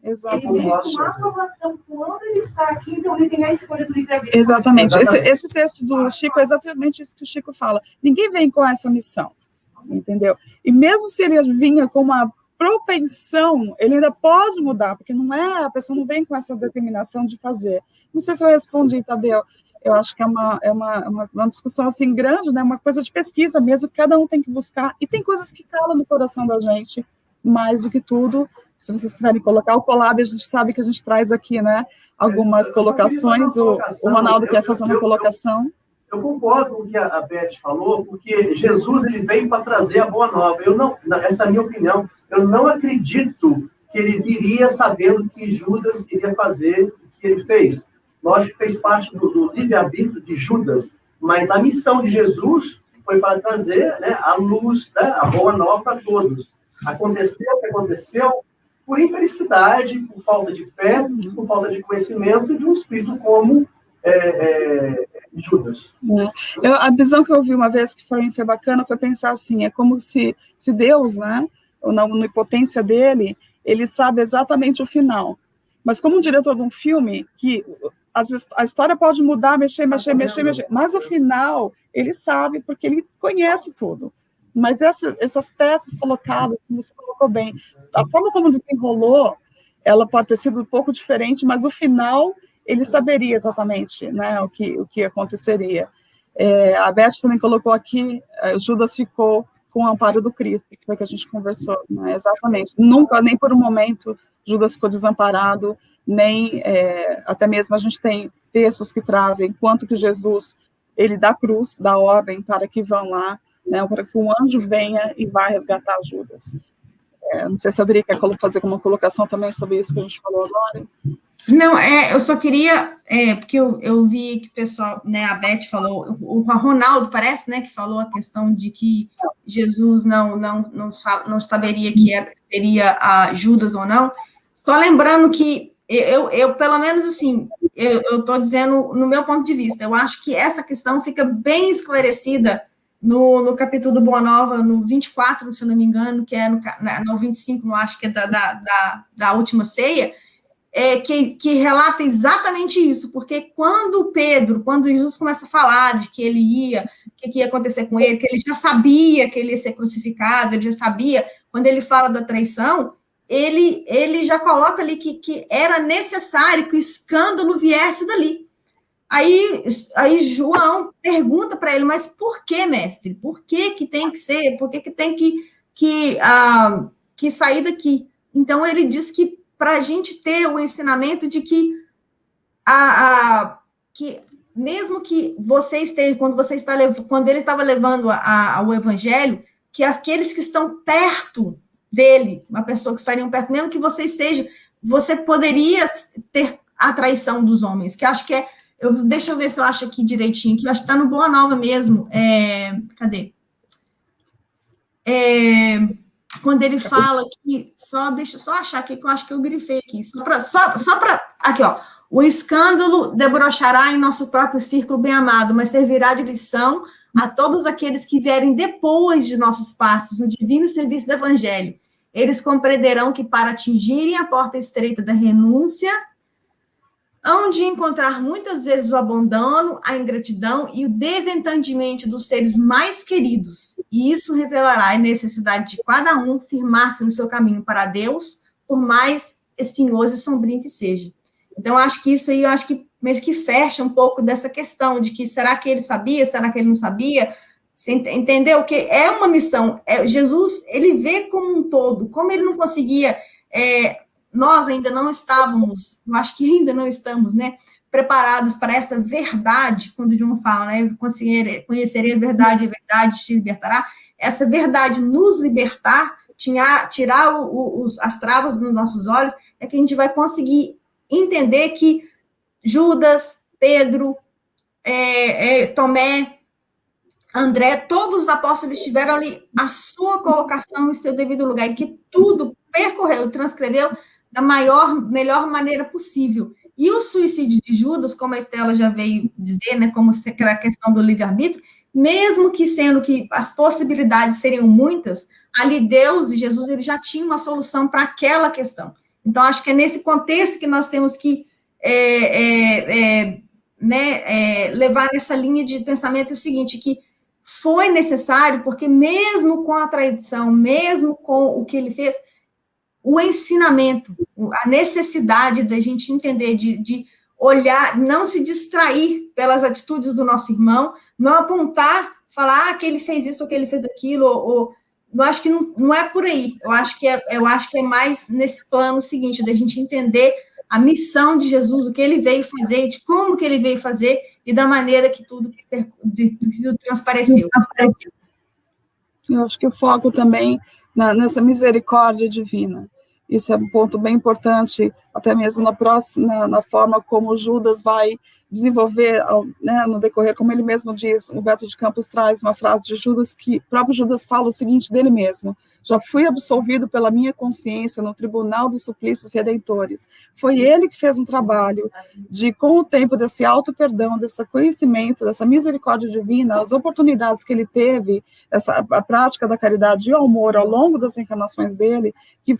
Exatamente. Ele tem uma aprovação quando ele está aqui, então ele tem a escolha do livre-arbítrio. Exatamente. Esse texto do Chico é exatamente isso que o Chico fala. Ninguém vem com essa missão, entendeu? E mesmo se ele vinha com uma propensão, ele ainda pode mudar, porque a pessoa não vem com essa determinação de fazer. Não sei se eu respondi, Tadeu. Eu acho que é uma discussão assim grande, né? Uma coisa de pesquisa mesmo, que cada um tem que buscar. E tem coisas que calam no coração da gente, mais do que tudo. Se vocês quiserem colocar o Colab, a gente sabe que a gente traz aqui, né? Algumas colocações. O Ronaldo quer fazer uma colocação. Eu concordo com o que a Beth falou, porque Jesus ele veio para trazer a boa nova. Essa é a minha opinião. Eu não acredito que ele viria sabendo que Judas iria fazer o que ele fez. Lógico que fez parte do livre-arbítrio de Judas, mas a missão de Jesus foi para trazer, né, a luz, né, a boa nova para todos. Aconteceu o que aconteceu por infelicidade, por falta de fé, por falta de conhecimento de um espírito como Judas. A visão que eu vi uma vez que foi bacana foi pensar assim, é como se Deus, né, na onipotência dele, ele sabe exatamente o final. Mas como um diretor de um filme, que a história pode mudar, mexer, mas o final, ele sabe, porque ele conhece tudo. Mas essas peças colocadas, como você colocou bem, a forma como desenrolou, ela pode ter sido um pouco diferente, mas o final, ele saberia exatamente, né, o que aconteceria. A Beth também colocou aqui, Judas ficou com o amparo do Cristo, que foi o que a gente conversou, né, exatamente. Nunca, nem por um momento, Judas ficou desamparado, nem, até mesmo a gente tem textos que trazem quanto que Jesus, ele dá cruz, dá ordem para que vão lá, né, para que um anjo venha e vá resgatar Judas. Não sei se a Adri quer fazer uma colocação também sobre isso que a gente falou agora. Não, eu só queria, porque eu vi que o pessoal, né, a Beth falou, o Ronaldo parece, né, que falou a questão de que Jesus não saberia que seria a Judas ou não, só lembrando que eu pelo menos assim, eu estou dizendo no meu ponto de vista, eu acho que essa questão fica bem esclarecida no capítulo do Boa Nova, no 24, se eu não me engano, que é no 25, não acho que é da última ceia, que relata exatamente isso, porque quando Jesus começa a falar de que ele o que ia acontecer com ele, que ele já sabia que ele ia ser crucificado, ele já sabia, quando ele fala da traição, ele já coloca ali que era necessário que o escândalo viesse dali. Aí João pergunta para ele, mas por que, mestre? Por que tem que ser? Por que tem que sair daqui? Então, ele diz que para a gente ter o ensinamento de que mesmo que você esteja, quando ele estava levando o evangelho, que aqueles que estão perto dele, uma pessoa que estariam perto, mesmo que você esteja, você poderia ter a traição dos homens, que acho que deixa eu ver se eu acho aqui direitinho, que eu acho que está no Boa Nova mesmo, cadê? Quando ele fala que, deixa eu só achar aqui, que eu acho que eu grifei aqui, só para aqui, ó, o escândalo debrochará em nosso próprio círculo bem-amado, mas servirá de lição a todos aqueles que vierem depois de nossos passos no divino serviço do evangelho. Eles compreenderão que para atingirem a porta estreita da renúncia, hão de encontrar muitas vezes o abandono, a ingratidão e o desentendimento dos seres mais queridos. E isso revelará a necessidade de cada um firmar-se no seu caminho para Deus, por mais espinhoso e sombrio que seja. Então, acho que isso aí, mesmo que fecha um pouco dessa questão de que será que ele sabia, será que ele não sabia? Você entendeu? Que é uma missão. Jesus, ele vê como um todo, como ele não conseguia... nós ainda não estávamos, eu acho que ainda não estamos, né, preparados para essa verdade, quando João fala, né, conhecerei a verdade te libertará, essa verdade nos libertar, tirar as travas dos nossos olhos, é que a gente vai conseguir entender que Judas, Pedro, Tomé, André, todos os apóstolos tiveram ali a sua colocação em seu devido lugar, e que tudo percorreu, transcreveu da melhor maneira possível. E o suicídio de Judas, como a Estela já veio dizer, né, como aquela questão do livre-arbítrio, mesmo que sendo que as possibilidades seriam muitas, ali Deus e Jesus, ele já tinham uma solução para aquela questão. Então, acho que é nesse contexto que nós temos que levar nessa linha de pensamento o seguinte, que foi necessário, porque mesmo com a tradição, mesmo com o que ele fez, o ensinamento, a necessidade da gente entender, de olhar, não se distrair pelas atitudes do nosso irmão, não apontar, falar que ele fez isso ou que ele fez aquilo, ou eu acho que não é por aí. Eu acho que é mais nesse plano seguinte, da gente entender a missão de Jesus, o que ele veio fazer, de como que ele veio fazer, e da maneira que tudo transpareceu. Eu acho que o foco também nessa misericórdia divina. Isso é um ponto bem importante, até mesmo na forma como Judas vai desenvolver, né, no decorrer, como ele mesmo diz, o Beto de Campos traz uma frase de Judas, que o próprio Judas fala o seguinte dele mesmo: já fui absolvido pela minha consciência no tribunal dos suplícios redentores. Foi ele que fez um trabalho de, com o tempo desse auto-perdão, desse conhecimento, dessa misericórdia divina, as oportunidades que ele teve, a prática da caridade e o amor ao longo das encarnações dele, que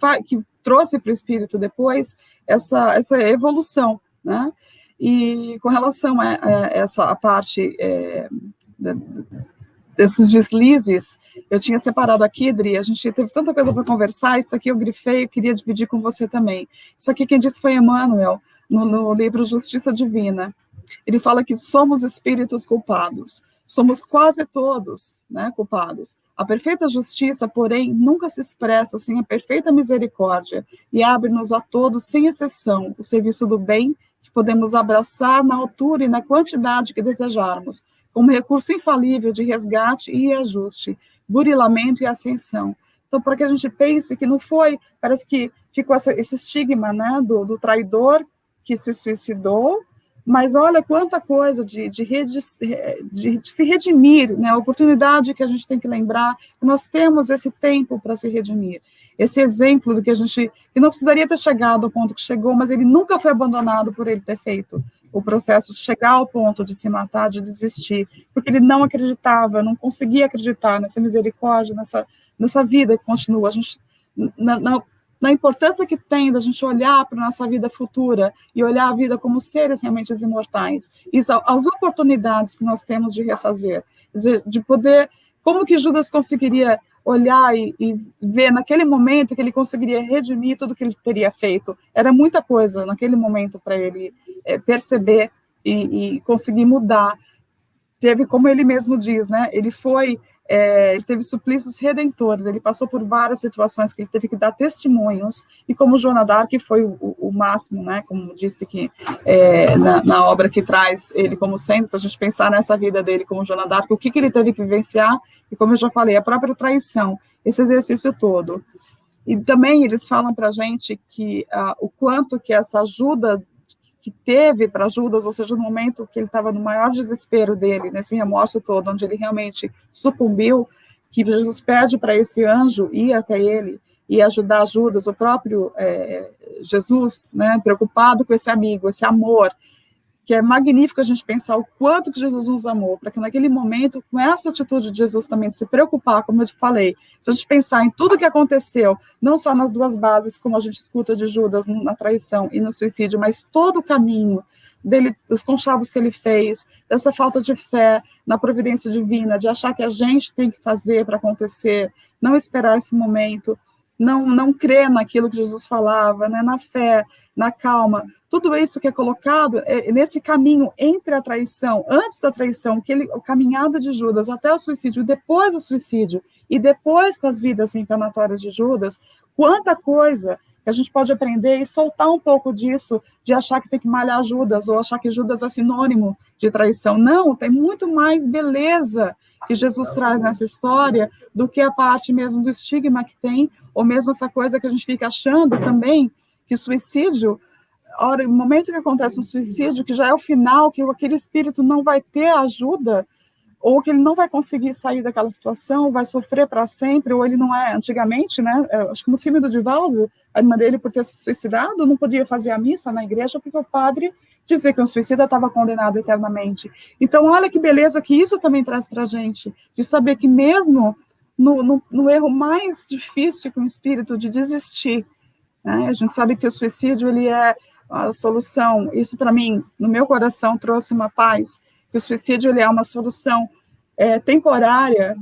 trouxe para o espírito depois essa evolução, né? E com relação a essa parte desses deslizes, eu tinha separado aqui, Dri, a gente teve tanta coisa para conversar, isso aqui eu grifei e queria dividir com você também. Isso aqui quem disse foi Emmanuel, no livro Justiça Divina. Ele fala que somos espíritos culpados, somos quase todos, né, culpados. A perfeita justiça, porém, nunca se expressa sem a perfeita misericórdia e abre-nos a todos, sem exceção, o serviço do bem, que podemos abraçar na altura e na quantidade que desejarmos, como recurso infalível de resgate e ajuste, burilamento e ascensão. Então, para que a gente pense que não foi, parece que ficou esse estigma, né, do traidor que se suicidou, mas olha quanta coisa de se redimir, né, a oportunidade que a gente tem que lembrar, que nós temos esse tempo para se redimir, esse exemplo do que não precisaria ter chegado ao ponto que chegou, mas ele nunca foi abandonado por ele ter feito o processo de chegar ao ponto de se matar, de desistir, porque ele não acreditava, não conseguia acreditar nessa misericórdia, nessa vida que continua. A gente, na importância que tem da gente olhar para a nossa vida futura e olhar a vida como seres realmente imortais, e as oportunidades que nós temos de refazer, quer dizer, de poder, como que Judas conseguiria olhar e ver naquele momento que ele conseguiria redimir tudo que ele teria feito. Era muita coisa naquele momento para ele perceber e conseguir mudar. Teve, como ele mesmo diz, né, ele teve suplícios redentores, ele passou por várias situações que ele teve que dar testemunhos, e como Joana d'Arc foi o máximo, né, como disse que na obra que traz ele como sendo, se a gente pensar nessa vida dele como Joana d'Arc, o que ele teve que vivenciar, e como eu já falei, a própria traição, esse exercício todo. E também eles falam para a gente que o quanto que essa ajuda que teve para Judas, ou seja, no momento que ele estava no maior desespero dele, nesse remorso todo, onde ele realmente sucumbiu, que Jesus pede para esse anjo ir até ele e ajudar Judas, o próprio Jesus, né, preocupado com esse amigo, esse amor, que é magnífico a gente pensar o quanto que Jesus nos amou, para que naquele momento, com essa atitude de Jesus também, de se preocupar, como eu te falei, se a gente pensar em tudo que aconteceu, não só nas duas bases, como a gente escuta de Judas, na traição e no suicídio, mas todo o caminho dele, os conchavos que ele fez, dessa falta de fé na providência divina, de achar que a gente tem que fazer para acontecer, não esperar esse momento, não crer naquilo que Jesus falava, né, na fé, na calma, tudo isso que é colocado nesse caminho entre a traição, antes da traição, o caminhado de Judas até o suicídio, depois do suicídio, e depois com as vidas reencarnatórias de Judas, quanta coisa que a gente pode aprender e soltar um pouco disso, de achar que tem que malhar Judas, ou achar que Judas é sinônimo de traição. Não, tem muito mais beleza que Jesus traz nessa história do que a parte mesmo do estigma que tem, ou mesmo essa coisa que a gente fica achando também, que suicídio, no momento que acontece um suicídio, que já é o final, que aquele espírito não vai ter ajuda, ou que ele não vai conseguir sair daquela situação, vai sofrer para sempre, ou ele não é, antigamente, né, acho que no filme do Divaldo, a irmã dele, por ter se suicidado, não podia fazer a missa na igreja, porque o padre dizia que o suicida estava condenado eternamente. Então, olha que beleza que isso também traz para a gente, de saber que mesmo no erro mais difícil que um espírito de desistir, né? A gente sabe que o suicídio, ele é a solução. Isso, para mim, no meu coração, trouxe uma paz, que o suicídio, ele é uma solução temporária,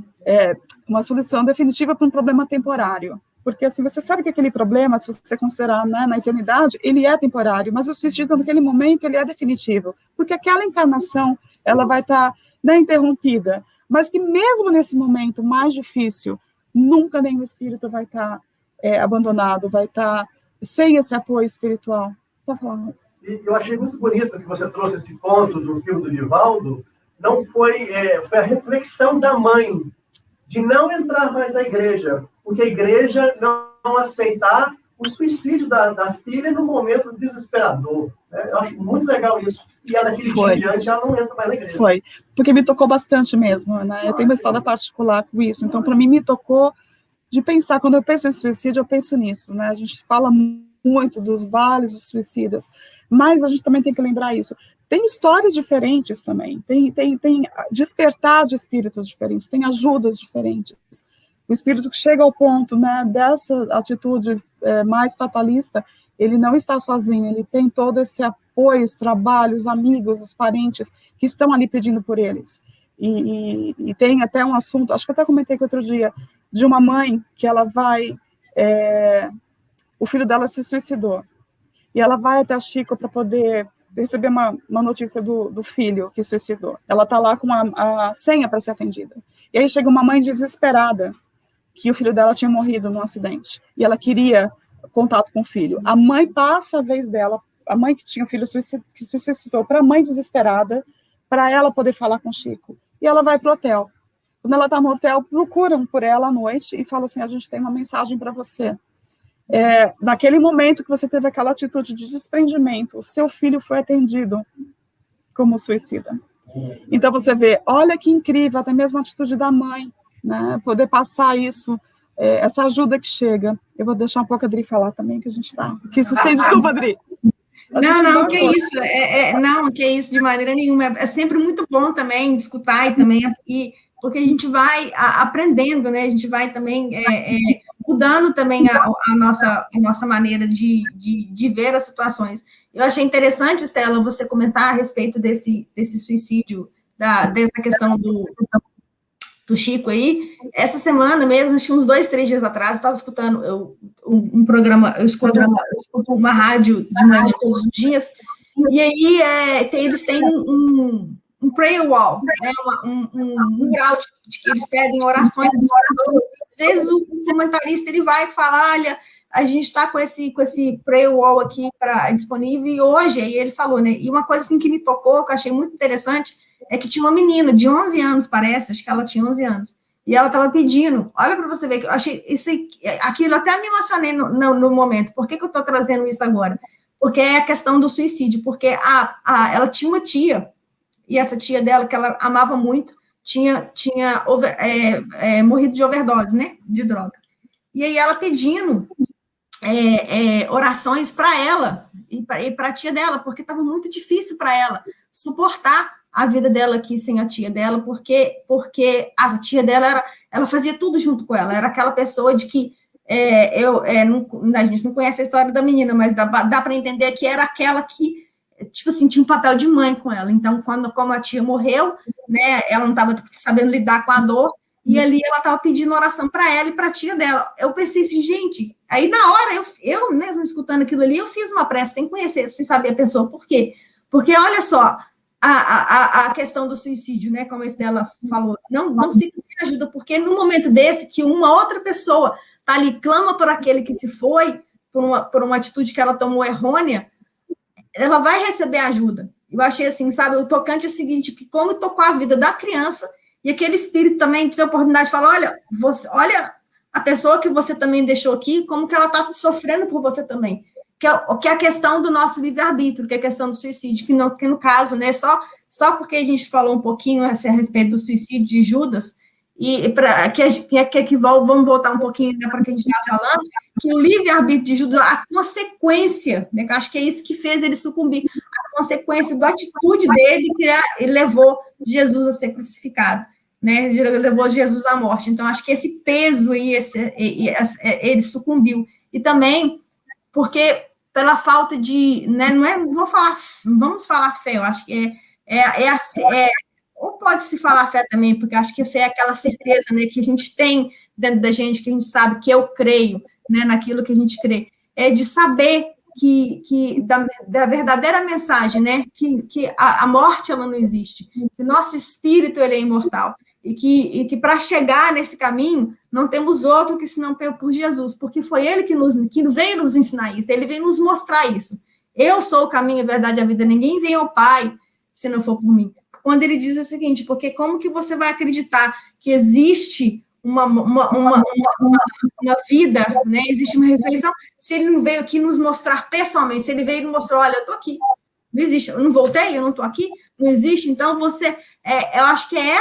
uma solução definitiva para um problema temporário. Porque, assim, você sabe que aquele problema, se você considerar, né, na eternidade, ele é temporário, mas o suicídio, naquele momento, ele é definitivo. Porque aquela encarnação, ela vai estar, né, interrompida. Mas que mesmo nesse momento mais difícil, nunca nenhum espírito vai estar abandonado, vai estar sem esse apoio espiritual. Pode falar. E eu achei muito bonito que você trouxe esse ponto do filme do Nivaldo. Não foi a reflexão da mãe de não entrar mais na igreja, porque a igreja não aceitar o suicídio da filha no momento desesperador. Né? Eu acho muito legal isso. E daquele dia em diante, ela não entra mais na igreja. Foi, porque me tocou bastante mesmo, né? Eu tenho uma história particular com isso, então, para mim, me tocou de pensar, quando eu penso em suicídio, eu penso nisso, né? A gente fala muito dos vales dos suicidas, mas a gente também tem que lembrar isso. Tem histórias diferentes também, tem despertar de espíritos diferentes, tem ajudas diferentes. O espírito que chega ao ponto, né, dessa atitude mais fatalista, ele não está sozinho, ele tem todo esse apoio, esse trabalho, os amigos, os parentes que estão ali pedindo por eles. E tem até um assunto, acho que até comentei que outro dia, de uma mãe que ela vai... o filho dela se suicidou, e ela vai até a Chico para poder receber uma notícia do filho que suicidou. Ela está lá com a senha para ser atendida. E aí chega uma mãe desesperada, que o filho dela tinha morrido num acidente, e ela queria contato com o filho. A mãe passa a vez dela, a mãe que tinha o filho que se suicidou, para a mãe desesperada, para ela poder falar com o Chico. E ela vai para o hotel. Quando ela está no hotel, procuram por ela à noite e falam assim, a gente tem uma mensagem para você. Naquele momento que você teve aquela atitude de desprendimento, o seu filho foi atendido como suicida. Então você vê, olha que incrível, até mesmo a atitude da mãe, né, poder passar isso, essa ajuda que chega. Eu vou deixar um pouco a Adri falar também, que a gente está... Desculpa, Adri. Não, que isso, não, que isso de maneira nenhuma. É sempre muito bom também escutar e também, porque a gente vai aprendendo, né? A gente vai também mudando também a nossa maneira de ver as situações. Eu achei interessante, Estela, você comentar a respeito desse suicídio, dessa questão do Chico aí. Essa semana mesmo, acho que uns 2, 3 dias atrás, eu estava escutando um programa, eu escuto uma rádio de manhã todos os dias, e aí eles têm um prayer wall, né, um grau de que eles pedem orações das pessoas. Às vezes o comentarista ele vai falar, olha, a gente está com esse prayer wall aqui disponível, e hoje, aí ele falou, né, e uma coisa assim que me tocou, que eu achei muito interessante, é que tinha uma menina de 11 anos, parece, acho que ela tinha 11 anos, e ela estava pedindo, olha para você ver, que eu achei aquilo, até me emocionei no momento. Por que eu estou trazendo isso agora? Porque é a questão do suicídio, porque ela tinha uma tia, e essa tia dela, que ela amava muito, tinha morrido de overdose, né, de droga. E aí ela pedindo orações para ela, e para a tia dela, porque estava muito difícil para ela suportar a vida dela aqui sem a tia dela, porque a tia dela, ela fazia tudo junto com ela, era aquela pessoa de que, a gente não conhece a história da menina, mas dá para entender que era aquela que, tipo assim, tinha um papel de mãe com ela. Então, como a tia morreu, né, ela não estava sabendo lidar com a dor, e ali ela estava pedindo oração para ela e para a tia dela. Eu pensei assim, gente, aí na hora, eu mesmo escutando aquilo ali, eu fiz uma prece sem conhecer, sem saber a pessoa. Por quê? Porque, olha só, a questão do suicídio, né, como a Estela falou, não fica sem ajuda, porque no momento desse, que uma outra pessoa está ali, clama por aquele que se foi, por uma atitude que ela tomou errônea, ela vai receber ajuda. Eu achei assim, sabe, o tocante é o seguinte, que como tocou a vida da criança, e aquele espírito também que tem a oportunidade de falar, olha a pessoa que você também deixou aqui, como que ela está sofrendo por você também. Que é a questão do nosso livre-arbítrio, que é a questão do suicídio, que no caso, né, só porque a gente falou um pouquinho a respeito do suicídio de Judas, e vamos voltar um pouquinho, né, para o que a gente estava falando, que o livre-arbítrio de Judas, a consequência, né, que eu acho que é isso que fez ele sucumbir, a consequência da atitude dele, que ele levou Jesus a ser crucificado, né, levou Jesus à morte. Então, acho que esse peso aí, ele sucumbiu. E também porque pela falta de, né, vamos falar fé, eu acho que ou pode-se falar fé também, porque acho que a fé é aquela certeza, né, que a gente tem dentro da gente, que a gente sabe que eu creio, né, naquilo que a gente crê, é de saber da verdadeira mensagem, né, que a morte, ela não existe, que o nosso espírito, ele é imortal, e que para chegar nesse caminho, não temos outro que senão por Jesus, porque foi ele que veio nos ensinar isso, ele veio nos mostrar isso. Eu sou o caminho, a verdade e a vida, ninguém vem ao Pai se não for por mim. Quando ele diz o seguinte, porque como que você vai acreditar que existe uma vida, né? Existe uma ressurreição, se ele não veio aqui nos mostrar pessoalmente, se ele veio e nos mostrou, olha, eu estou aqui, não existe, eu não voltei, eu não estou aqui, não existe, então eu acho que é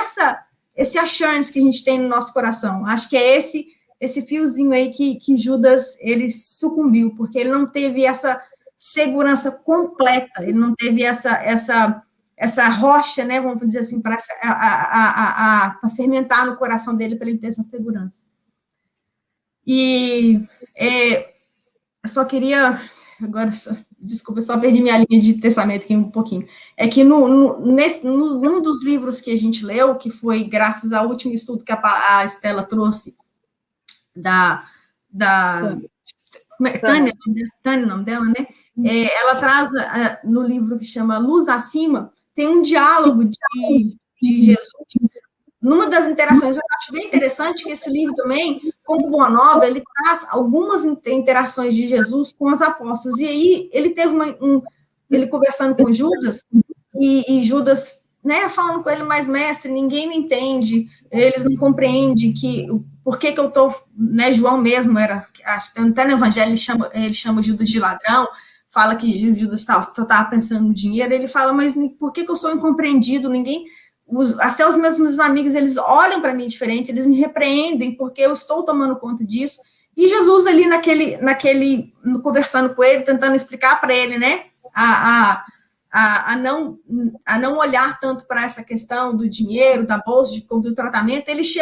esse assurance que a gente tem no nosso coração, acho que é esse fiozinho aí que Judas, ele sucumbiu, porque ele não teve essa segurança completa, ele não teve essa rocha, né, vamos dizer assim, para fermentar no coração dele, para ele ter essa segurança. E eu só queria, agora, desculpa, eu só perdi minha linha de pensamento aqui um pouquinho, é que num dos livros que a gente leu, que foi graças ao último estudo que a Estela trouxe, Tânia, o nome dela, né, ela traz no livro que chama Luz Acima, tem um diálogo de Jesus. Numa das interações, eu acho bem interessante que esse livro também, como Boa Nova, ele traz algumas interações de Jesus com os apóstolos. E aí, ele teve ele conversando com Judas, e Judas, né, falando com ele, mas mestre, ninguém me entende, eles não compreendem por que eu estou, né, João mesmo, acho que até no Evangelho ele chama Judas de ladrão, fala que Judas só estava pensando no dinheiro, ele fala, mas por que eu sou incompreendido? Até os meus amigos, eles olham para mim diferente, eles me repreendem, porque eu estou tomando conta disso, e Jesus ali conversando com ele, tentando explicar para ele, né, a não olhar tanto para essa questão do dinheiro, da bolsa, do tratamento, eles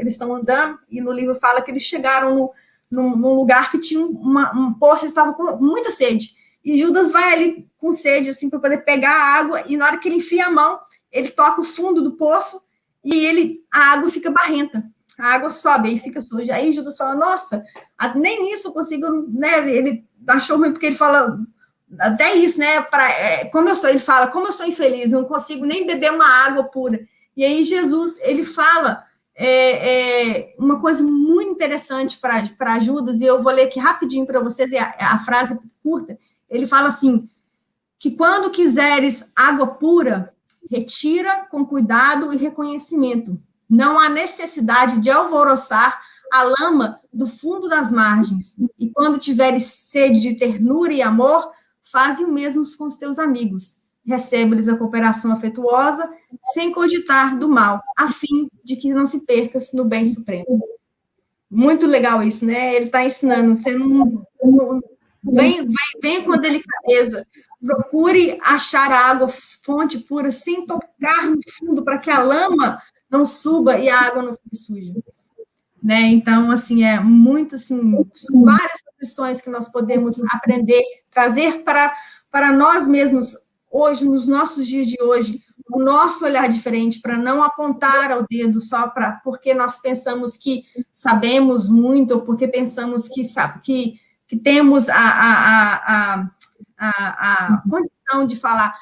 estão andando, e no livro fala que eles chegaram num lugar que tinha um poço, eles estavam com muita sede, e Judas vai ali com sede, assim, para poder pegar a água, e na hora que ele enfia a mão, ele toca o fundo do poço, e a água fica barrenta, a água sobe, aí fica suja, aí Judas fala, nossa, nem isso eu consigo, né, ele achou ruim, porque ele fala, até isso, né, ele fala, como eu sou infeliz, não consigo nem beber uma água pura, e aí Jesus, ele fala uma coisa muito interessante para Judas, e eu vou ler aqui rapidinho para vocês, a frase é curta. Ele fala assim, que quando quiseres água pura, retira com cuidado e reconhecimento. Não há necessidade de alvoroçar a lama do fundo das margens. E quando tiveres sede de ternura e amor, faze o mesmo com os teus amigos. Recebe-lhes a cooperação afetuosa, sem cogitar do mal, a fim de que não se percas no bem supremo. Muito legal isso, né? Ele está ensinando, você não vem com a delicadeza, procure achar a água, fonte pura, sem tocar no fundo, para que a lama não suba e a água não fique suja. Né? Então, assim, muito, assim, são várias lições que nós podemos aprender, trazer para nós mesmos, hoje, nos nossos dias de hoje, o nosso olhar diferente, para não apontar ao dedo só porque nós pensamos que sabemos muito, ou porque pensamos que temos a condição de falar,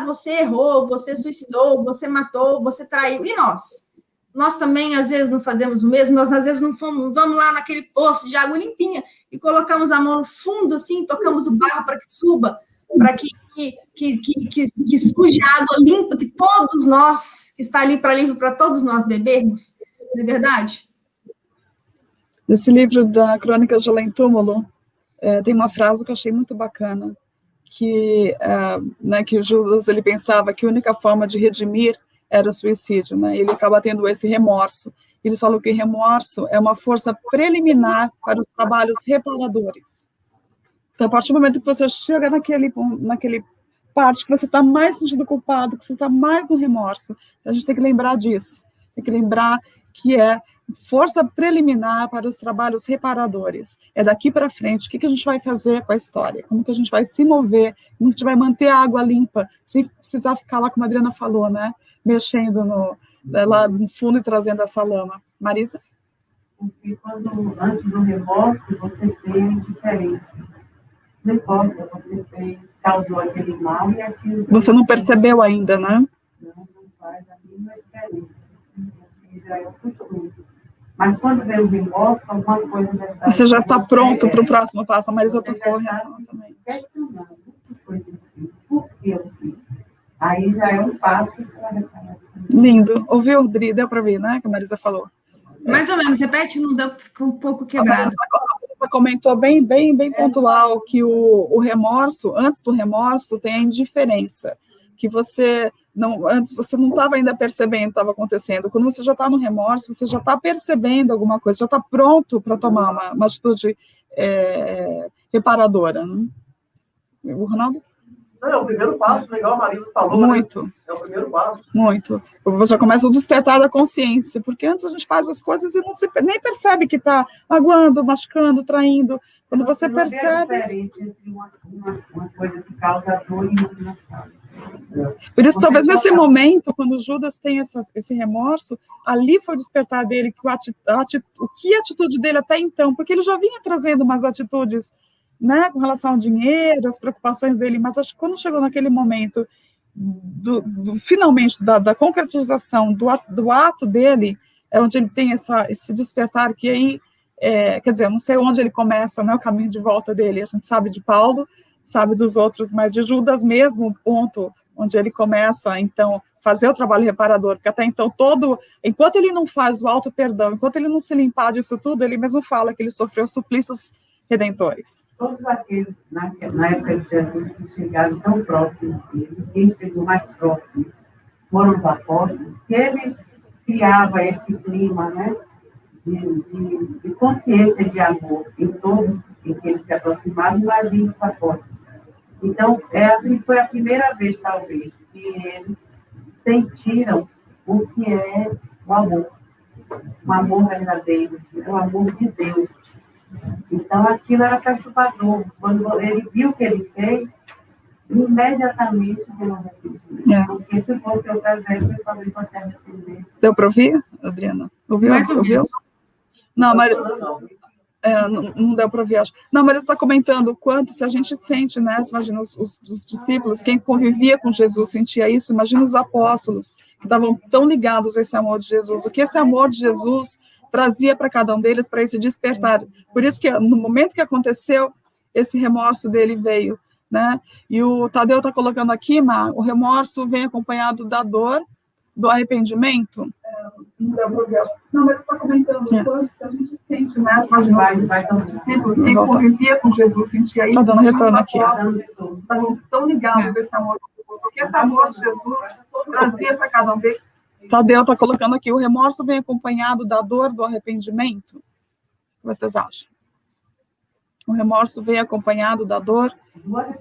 você errou, você suicidou, você matou, você traiu, e nós? Nós também, às vezes, não fazemos o mesmo, nós, às vezes, não vamos lá naquele poço de água limpinha e colocamos a mão no fundo, assim, tocamos o barro para que suba, para que suje a água limpa, que todos nós, que está ali para todos nós bebermos, não é verdade? Nesse livro da Crônicas de Além Túmulo, tem uma frase que eu achei muito bacana, que o Judas, ele pensava que a única forma de redimir era o suicídio, né? Ele acaba tendo esse remorso. Eles falam que remorso é uma força preliminar para os trabalhos reparadores. Então, a partir do momento que você chega naquele parte que você está mais sentindo culpado, que você está mais no remorso, a gente tem que lembrar disso. Tem que lembrar que é força preliminar para os trabalhos reparadores. É daqui para frente, o que a gente vai fazer com a história? Como que a gente vai se mover? Como que a gente vai manter a água limpa, sem precisar ficar lá, como a Adriana falou, né? Mexendo lá no fundo e trazendo essa lama. Marisa? Porque antes do remorso, você tem diferença. Não importa, você causou aquele mal e aquilo... Você não percebeu ainda, né? Não faz a mínima diferença. Já é o futuro. Mas quando vem o remorso, alguma coisa já está... Você já está pronto para o próximo passo. A Marisa tocou também. Por que eu fiz? Aí já é um passo para reparar. Lindo. Ouviu, Dri? Deu para ver, né? Que a Marisa falou. Mais ou menos, repete, não deu, ficou um pouco quebrado. A comentou bem pontual que o remorso, antes do remorso, tem a indiferença, que antes você não estava ainda percebendo o que estava acontecendo. Quando você já está no remorso, você já está percebendo alguma coisa, já está pronto para tomar uma atitude reparadora. Né? O Ronaldo? Não, é o primeiro passo, legal, a Marisa falou. Muito. Né? É o primeiro passo. Muito. Você já começa a despertar da consciência, porque antes a gente faz as coisas e nem percebe que está magoando, machucando, traindo. Quando você percebe... É diferente entre uma coisa que causa dor e outra não causa. Por isso, talvez nesse momento, quando Judas tem esse remorso, ali foi o despertar dele, que a atitude dele até então, porque ele já vinha trazendo umas atitudes, né, com relação ao dinheiro, as preocupações dele, mas acho que quando chegou naquele momento, finalmente, da concretização do ato dele, é onde ele tem esse despertar, que aí, quer dizer, eu não sei onde ele começa, né, o caminho de volta dele, a gente sabe de Paulo, sabe dos outros, mas de Judas mesmo, o ponto onde ele começa, então, fazer o trabalho reparador, porque até então enquanto ele não faz o auto-perdão, enquanto ele não se limpar disso tudo, ele mesmo fala que ele sofreu suplícios redentores. Todos aqueles, na época de Jesus, que chegaram tão próximos dele, quem chegou mais próximo foram os apóstolos, que ele criava esse clima, né, de consciência de amor em todos em que ele se aproximava, imagina os apóstolos. Então, foi a primeira vez, talvez, que eles sentiram o que é o amor verdadeiro, o amor de Deus. Então, aquilo era perturbador. Quando ele viu o que ele fez, imediatamente deu arrependimento. Porque se fosse outras vezes, ele talvez fosse arrepender. Deu para ouvir, Adriana? Ouviu? Não, mas... não deu para ouvir, acho. Não, mas ele está comentando o quanto, se a gente sente, né, imagina os discípulos, quem convivia com Jesus sentia isso, imagina os apóstolos, que estavam tão ligados a esse amor de Jesus, o que esse amor de Jesus trazia para cada um deles, para esse despertar. Por isso que, no momento que aconteceu, esse remorso dele veio, né, e o Tadeu está colocando aqui, o remorso vem acompanhado da dor, do arrependimento. Não deu para ouvir. Não, mas está comentando o quanto a gente sente, né? Quem convivia com Jesus sentia isso. Está dando retorno aqui. Estavam tão ligados a esse amor de Jesus, porque esse amor de Jesus trazia para cada um deles. Tadeu está colocando aqui, o remorso vem acompanhado da dor, do arrependimento. O que vocês acham? O remorso vem acompanhado da dor,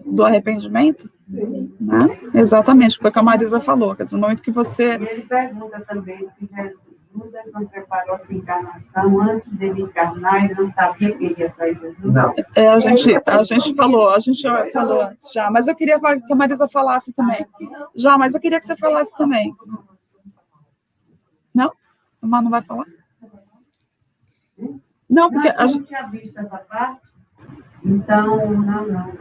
do arrependimento? Né? Exatamente, foi o que a Marisa falou. Quer dizer, no momento que você... E ele pergunta também se Judas não preparou a sua encarnação antes dele encarnar, ele não sabia que ele ia sair Jesus? Não. A gente falou antes já, mas eu queria que a Marisa falasse também. Mas eu queria que você falasse também. Não? O Mar não vai falar? Não, porque... a gente tinha visto essa parte. Então, não, né?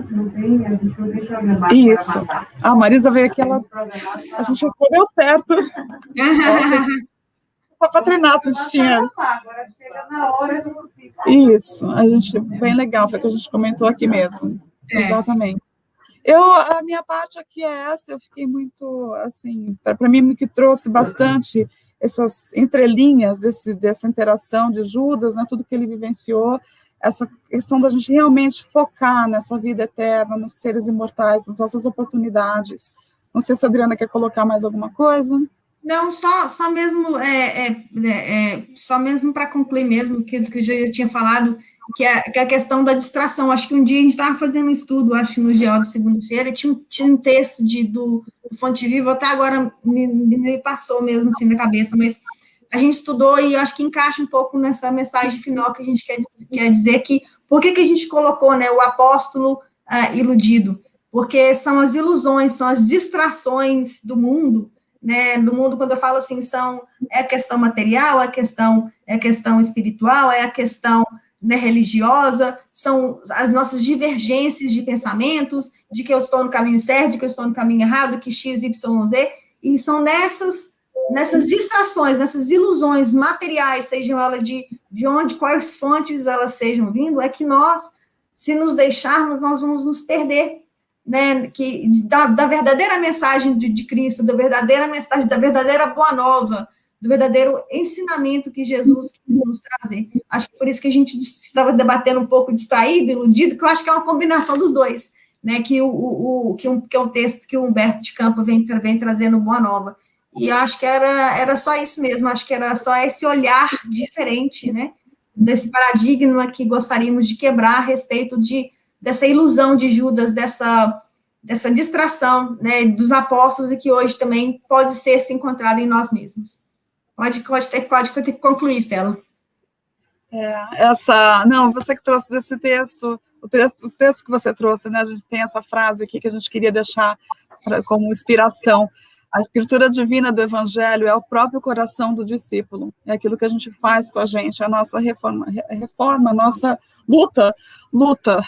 Não tem, a gente não deixa eu levar. Isso. A Marisa veio aqui, a gente respondeu certo. Só para treinar, se a gente tinha... Agora chega na hora do... Isso, bem legal, foi o que a gente comentou aqui mesmo. Exatamente. A minha parte aqui é essa, eu fiquei muito, assim, para mim, que trouxe bastante essas entrelinhas dessa interação de Judas, né, tudo que ele vivenciou, essa questão da gente realmente focar nessa vida eterna, nos seres imortais, nas nossas oportunidades. Não sei se a Adriana quer colocar mais alguma coisa. Não, só mesmo só mesmo para concluir mesmo que eu já tinha falado, que é a questão da distração. Acho que um dia a gente estava fazendo um estudo, acho no GO de segunda-feira, e tinha um texto do Fonte Viva, até agora me passou mesmo assim na cabeça, mas a gente estudou e acho que encaixa um pouco nessa mensagem final que a gente quer dizer que por que a gente colocou, né, o apóstolo iludido? Porque são as ilusões, são as distrações do mundo, né? Do mundo, quando eu falo assim, é a questão material, é a questão espiritual, é a questão, né, religiosa, são as nossas divergências de pensamentos, de que eu estou no caminho certo, de que eu estou no caminho errado, que X, Y, Z, e são nessas distrações, nessas ilusões materiais, sejam elas de onde, quais fontes elas sejam vindo, é que nós, se nos deixarmos, nós vamos nos perder, né, da verdadeira mensagem de Cristo, da verdadeira mensagem, da verdadeira boa nova, do verdadeiro ensinamento que Jesus quis nos trazer. Acho que por isso que a gente estava debatendo um pouco distraído, iludido, que eu acho que é uma combinação dos dois, né, que é o texto que o Humberto de Campos vem trazendo Boa Nova. E eu acho que era só isso mesmo, acho que era só esse olhar diferente, né, desse paradigma que gostaríamos de quebrar a respeito dessa ilusão de Judas, dessa distração, né, dos apóstolos, e que hoje também pode ser se encontrado em nós mesmos. Pode ter que concluir, Estela. Não, você que trouxe desse texto, o texto que você trouxe, né, a gente tem essa frase aqui que a gente queria deixar como inspiração. A escritura divina do Evangelho é o próprio coração do discípulo, é aquilo que a gente faz com a gente, a nossa reforma, a nossa luta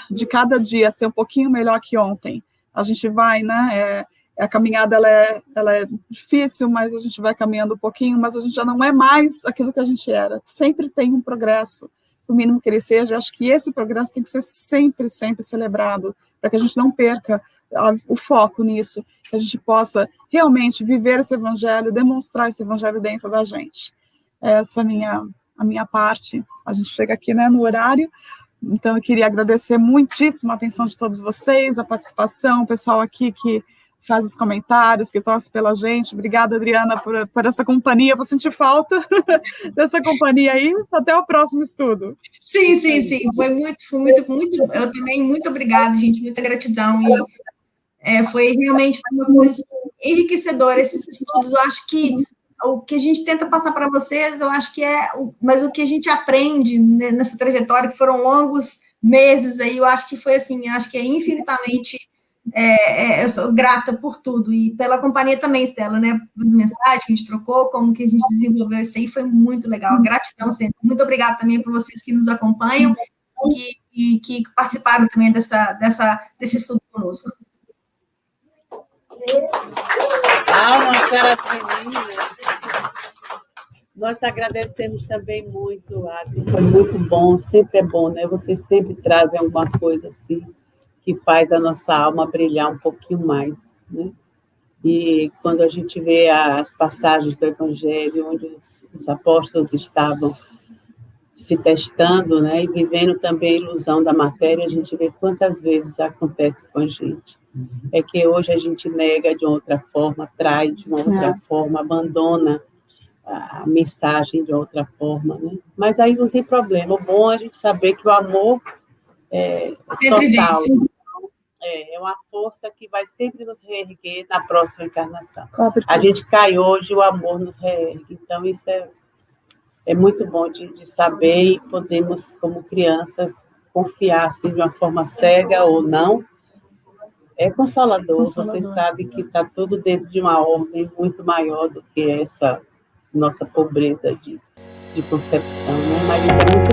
de cada dia ser um pouquinho melhor que ontem. A gente vai, né, a caminhada ela é difícil, mas a gente vai caminhando um pouquinho, mas a gente já não é mais aquilo que a gente era. Sempre tem um progresso, o mínimo que ele seja. Acho que esse progresso tem que ser sempre, sempre celebrado, para que a gente não perca o foco nisso, que a gente possa realmente viver esse evangelho, demonstrar esse evangelho dentro da gente. Essa é a minha parte. A gente chega aqui, né, no horário, então eu queria agradecer muitíssimo a atenção de todos vocês, a participação, o pessoal aqui que faz os comentários, que torce pela gente. Obrigada, Adriana, por essa companhia. Vou sentir falta dessa companhia aí. Até o próximo estudo. Sim. Foi muito. Eu também, muito obrigada, gente. Muita gratidão. E foi realmente uma coisa enriquecedora esses estudos. Eu acho que o que a gente tenta passar para vocês, eu acho que mas o que a gente aprende, né, nessa trajetória, que foram longos meses aí, eu acho que foi assim, acho que é infinitamente. Eu sou grata por tudo, e pela companhia também, Estela, né, as mensagens que a gente trocou, como que a gente desenvolveu isso aí, foi muito legal, gratidão sempre, muito obrigada também por vocês que nos acompanham e que participaram também desse estudo conosco. Palmas para as meninas. Nós agradecemos também muito, Adri, foi muito bom, sempre é bom, né, vocês sempre trazem alguma coisa assim, que faz a nossa alma brilhar um pouquinho mais, né? E quando a gente vê as passagens do Evangelho, onde os apóstolos estavam se testando, né, e vivendo também a ilusão da matéria, a gente vê quantas vezes acontece com a gente. É que hoje a gente nega de uma outra forma, trai de uma outra forma, abandona a mensagem de outra forma, né? Mas aí não tem problema, o bom é a gente saber que o amor é total. É uma força que vai sempre nos reerguer na próxima encarnação. A gente cai hoje, o amor nos reergue. Então, isso é muito bom de saber e podemos, como crianças, confiar assim, de uma forma cega ou não. É consolador. Você sabe que está tudo dentro de uma ordem muito maior do que essa nossa pobreza de concepção, né? Mas isso é muito